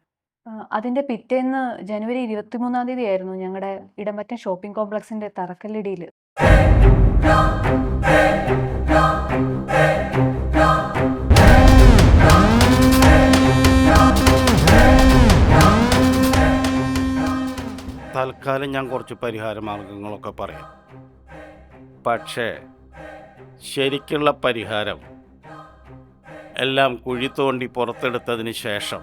Speaker 2: അതിന്റെ പിറ്റേന്ന് ജനുവരി 23-ാം തീയതി ആയിരുന്നു ഞങ്ങളുടെ ഇടമറ്റം ഷോപ്പിംഗ് കോംപ്ലക്സിന്റെ തറക്കല്ലിടിയിൽ.
Speaker 15: തൽക്കാലം ഞാൻ കുറച്ച് പരിഹാര മാർഗങ്ങളൊക്കെ പറയാം. പക്ഷേ ശരിക്കുള്ള പരിഹാരം എല്ലാം കുഴി തോണ്ടി പുറത്തെടുത്തതിന് ശേഷം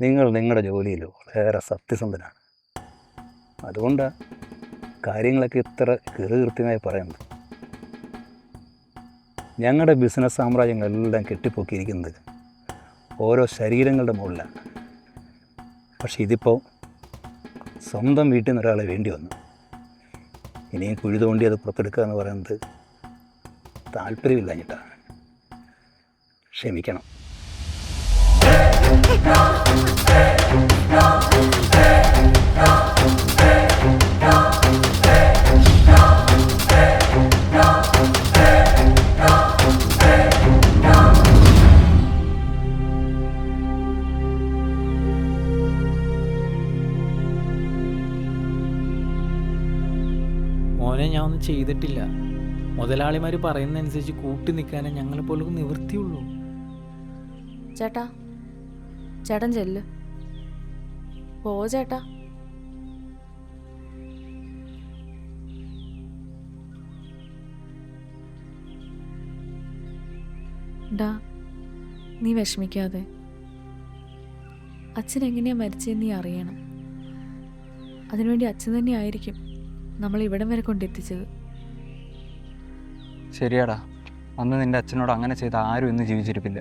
Speaker 12: നിങ്ങൾ നിങ്ങളുടെ ജോലിയിൽ വളരെ സത്യസന്ധനാണ്. അതുകൊണ്ടാണ് കാര്യങ്ങളൊക്കെ ഇത്ര കൃത്യമായി പറയുന്നത്. ഞങ്ങളുടെ ബിസിനസ് സാമ്രാജ്യങ്ങളെല്ലാം കെട്ടിപ്പൊക്കിയിരിക്കുന്നത് ഓരോ ശരീരങ്ങളുടെ മുകളിലാണ്. പക്ഷെ ഇതിപ്പോൾ സ്വന്തം വീട്ടിൽ നിന്ന് ഒരാളെ വേണ്ടി വന്നു. ഇനിയും കുഴി തോണ്ടി അത് പുറത്തെടുക്കുക എന്ന് പറയുന്നത് താല്പര്യമില്ലാഞ്ഞിട്ടാണ്. ക്ഷമിക്കണം.
Speaker 5: മോനെ ഞാൻ ഒന്നും ചെയ്തിട്ടില്ല. മുതലാളിമാർ പറയുന്നതനുസരിച്ച് കൂട്ടി നിൽക്കാനേ ഞങ്ങളെ പോലെ നിവൃത്തിയുള്ളൂ.
Speaker 7: ചേട്ടാ, ചേട്ടൻ ചെല്ല്. പോ ചേട്ടാ. ഡാ, നീ വിഷമിക്കാതെ. അച്ഛൻ എങ്ങനെയാ മരിച്ചതെന്ന് നീ അറിയണം. അതിനുവേണ്ടി അച്ഛൻ തന്നെ ആയിരിക്കും നമ്മൾ ഇവിടം വരെ കൊണ്ടെത്തിച്ചത്.
Speaker 10: ശരിയാടാ, അന്ന് നിൻ്റെ അച്ഛനോട് അങ്ങനെ ചെയ്ത ആരും ഇന്ന് ജീവിച്ചിരിപ്പില്ല.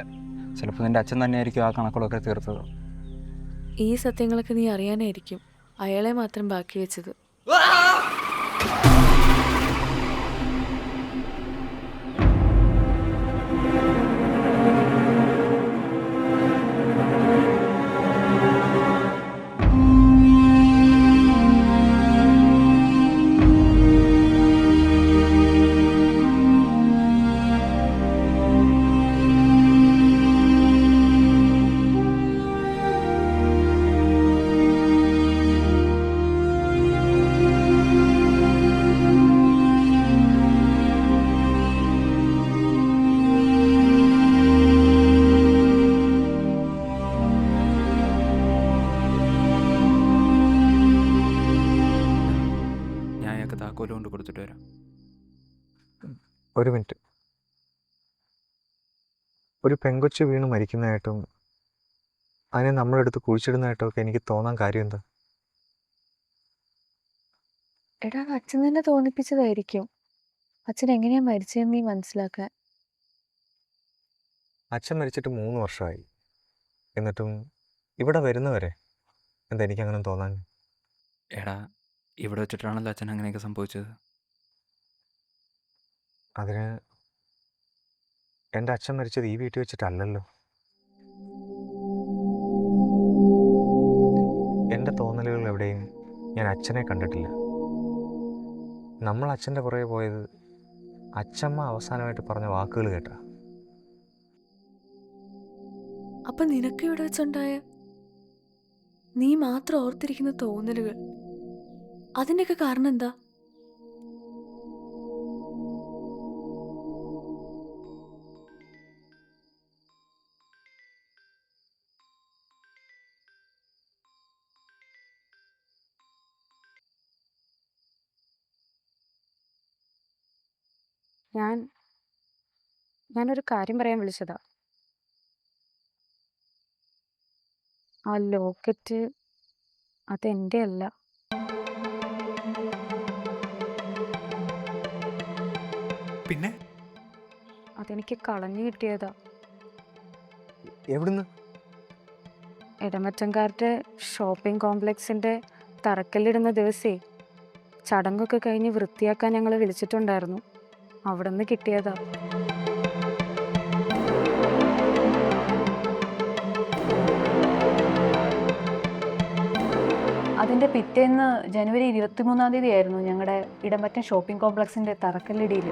Speaker 10: ചിലപ്പോൾ നിൻ്റെ അച്ഛൻ തന്നെയായിരിക്കും ആ കണക്കുകളൊക്കെ തീർത്തത്.
Speaker 7: ഈ സത്യങ്ങളൊക്കെ നീ അറിയാനായിരിക്കും അയാളെ മാത്രം ബാക്കി വെച്ചത്.
Speaker 11: താക്കോല് കൊണ്ട് കൊടുത്തിട്ട് വരാം.
Speaker 1: ഒരു മിനിറ്റ്. ഒരു പെങ്കൊച്ച് വീണ് മരിക്കുന്നതായിട്ടും അതിനെ നമ്മളെടുത്ത് കുഴിച്ചിടുന്നതായിട്ടും ഒക്കെ എനിക്ക് തോന്നാൻ കാര്യം എന്താ?
Speaker 2: എടാ, അച്ഛൻ തന്നെ തോന്നിപ്പിച്ചതായിരിക്കും. അച്ഛൻ എങ്ങനെയാ മരിച്ചതെന്ന് നീ മനസ്സിലാക്കാൻ.
Speaker 1: അച്ഛൻ മരിച്ചിട്ട് 3 വർഷമായി. എന്നിട്ടും ഇവിടെ വരുന്നവരെ എന്താ എനിക്കങ്ങനെ തോന്നാൻ?
Speaker 11: എടാ, ഇവിടെ വെച്ചിട്ടാണല്ലോ അച്ഛൻ അങ്ങനെയൊക്കെ സംഭവിച്ചത്.
Speaker 1: അതിന് എൻ്റെ അച്ഛൻ മരിച്ചത് ഈ വീട്ടിൽ വെച്ചിട്ടല്ലല്ലോ. എൻ്റെ തോന്നലുകൾ എവിടെയും ഞാൻ അച്ഛനെ കണ്ടിട്ടില്ല. നമ്മൾ അച്ഛൻ്റെ പുറകെ പോയത് അച്ഛമ്മ അവസാനമായിട്ട് പറഞ്ഞ വാക്കുകൾ കേട്ടാ.
Speaker 7: അപ്പൊ നിനക്ക് ഇവിടെ വെച്ചുണ്ടായ നീ മാത്രം ഓർത്തിരിക്കുന്ന തോന്നലുകൾ, അതിൻ്റെയൊക്കെ കാരണം എന്താ?
Speaker 6: ഞാനൊരു കാര്യം പറയാൻ വിളിച്ചതാ. ആ ലോക്കറ്റ് അതെൻ്റെ അല്ല.
Speaker 1: പിന്നെ
Speaker 6: അതെനിക്ക് കളഞ്ഞു കിട്ടിയതാ.
Speaker 1: എവിടുന്ന്?
Speaker 6: എടമറ്റംകാരുടെ ഷോപ്പിംഗ് കോംപ്ലക്സിൻ്റെ തറക്കല്ലിടുന്ന ദിവസേ ചടങ്ങൊക്കെ കഴിഞ്ഞ് വൃത്തിയാക്കാൻ ഞങ്ങൾ വിളിച്ചിട്ടുണ്ടായിരുന്നു. അവിടെ നിന്ന് കിട്ടിയതാ. അതിൻ്റെ പിറ്റേന്ന് ജനുവരി 23-ാം തീയതി ആയിരുന്നു ഞങ്ങളുടെ ഇടമറ്റം ഷോപ്പിംഗ് കോംപ്ലക്സിൻ്റെ തറക്കല്ലിടിയിൽ.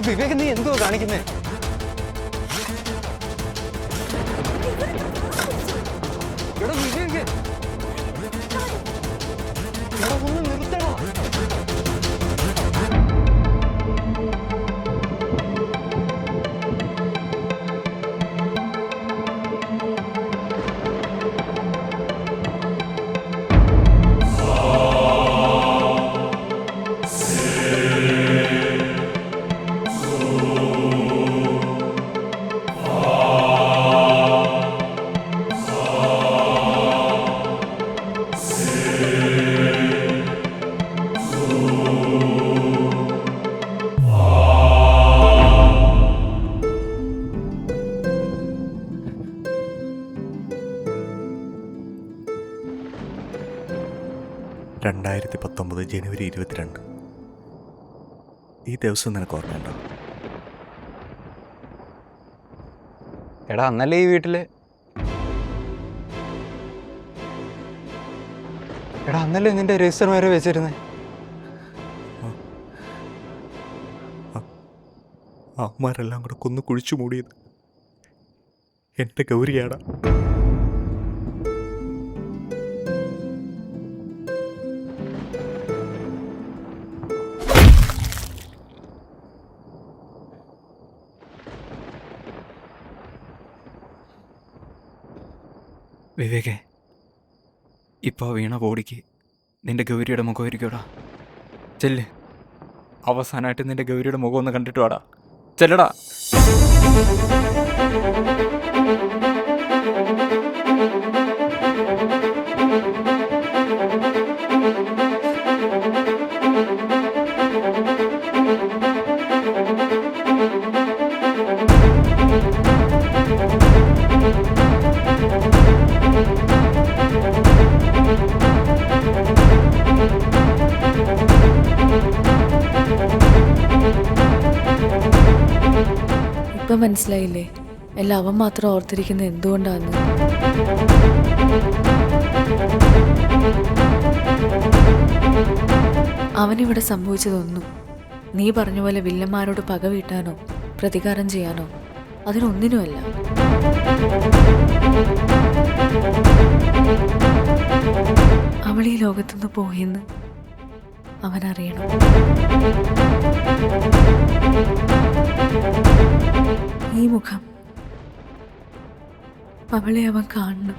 Speaker 4: വിവേക് നീ എന്തോ കാണിക്കുന്നേ? എടാ വിവേക്, എടാ ഒന്ന് നിർത്തണോ?
Speaker 1: ജനുവരി 22 ഈ ദിവസം നിനക്ക് ഓർമ്മയുണ്ടോ?
Speaker 4: എടാ അന്നല്ലേ ഈ വീട്ടില് എടാ അന്നല്ലേ നിന്റെ രജിസ്റ്റർ വരെ വെച്ചിരുന്നേ?
Speaker 1: അമ്മമാരെല്ലാം കൂടെ കൊന്നു കുഴിച്ചു മൂടിയത് എൻ്റെ ഗൗരിയാടാ.
Speaker 11: വിവേകേ, ഇപ്പോൾ വീണ ബോഡിക്ക് നിന്റെ ഗൗരിയുടെ മുഖമായിരിക്കൂടാ. ചെല്ല്, അവസാനമായിട്ട് നിന്റെ ഗൗരിയുടെ മുഖം ഒന്ന് കണ്ടിട്ട് വാടാ. ചെല്ലടാ.
Speaker 7: ഇപ്പം മനസ്സിലായില്ലേ എല്ലാം അവൻ മാത്രം ഓർത്തിരിക്കുന്നത് എന്തുകൊണ്ടാന്ന്? അവനിവിടെ സംഭവിച്ചതൊന്നും നീ പറഞ്ഞ പോലെ വില്ലന്മാരോട് പക വീട്ടാനോ പ്രതികാരം ചെയ്യാനോ അതിനൊന്നിനുമല്ല. അവൾ ഈ ലോകത്തുനിന്ന് പോയെന്ന് അവനറിയണം. ഈ മുഖം അവളെ അവൻ കാണണം.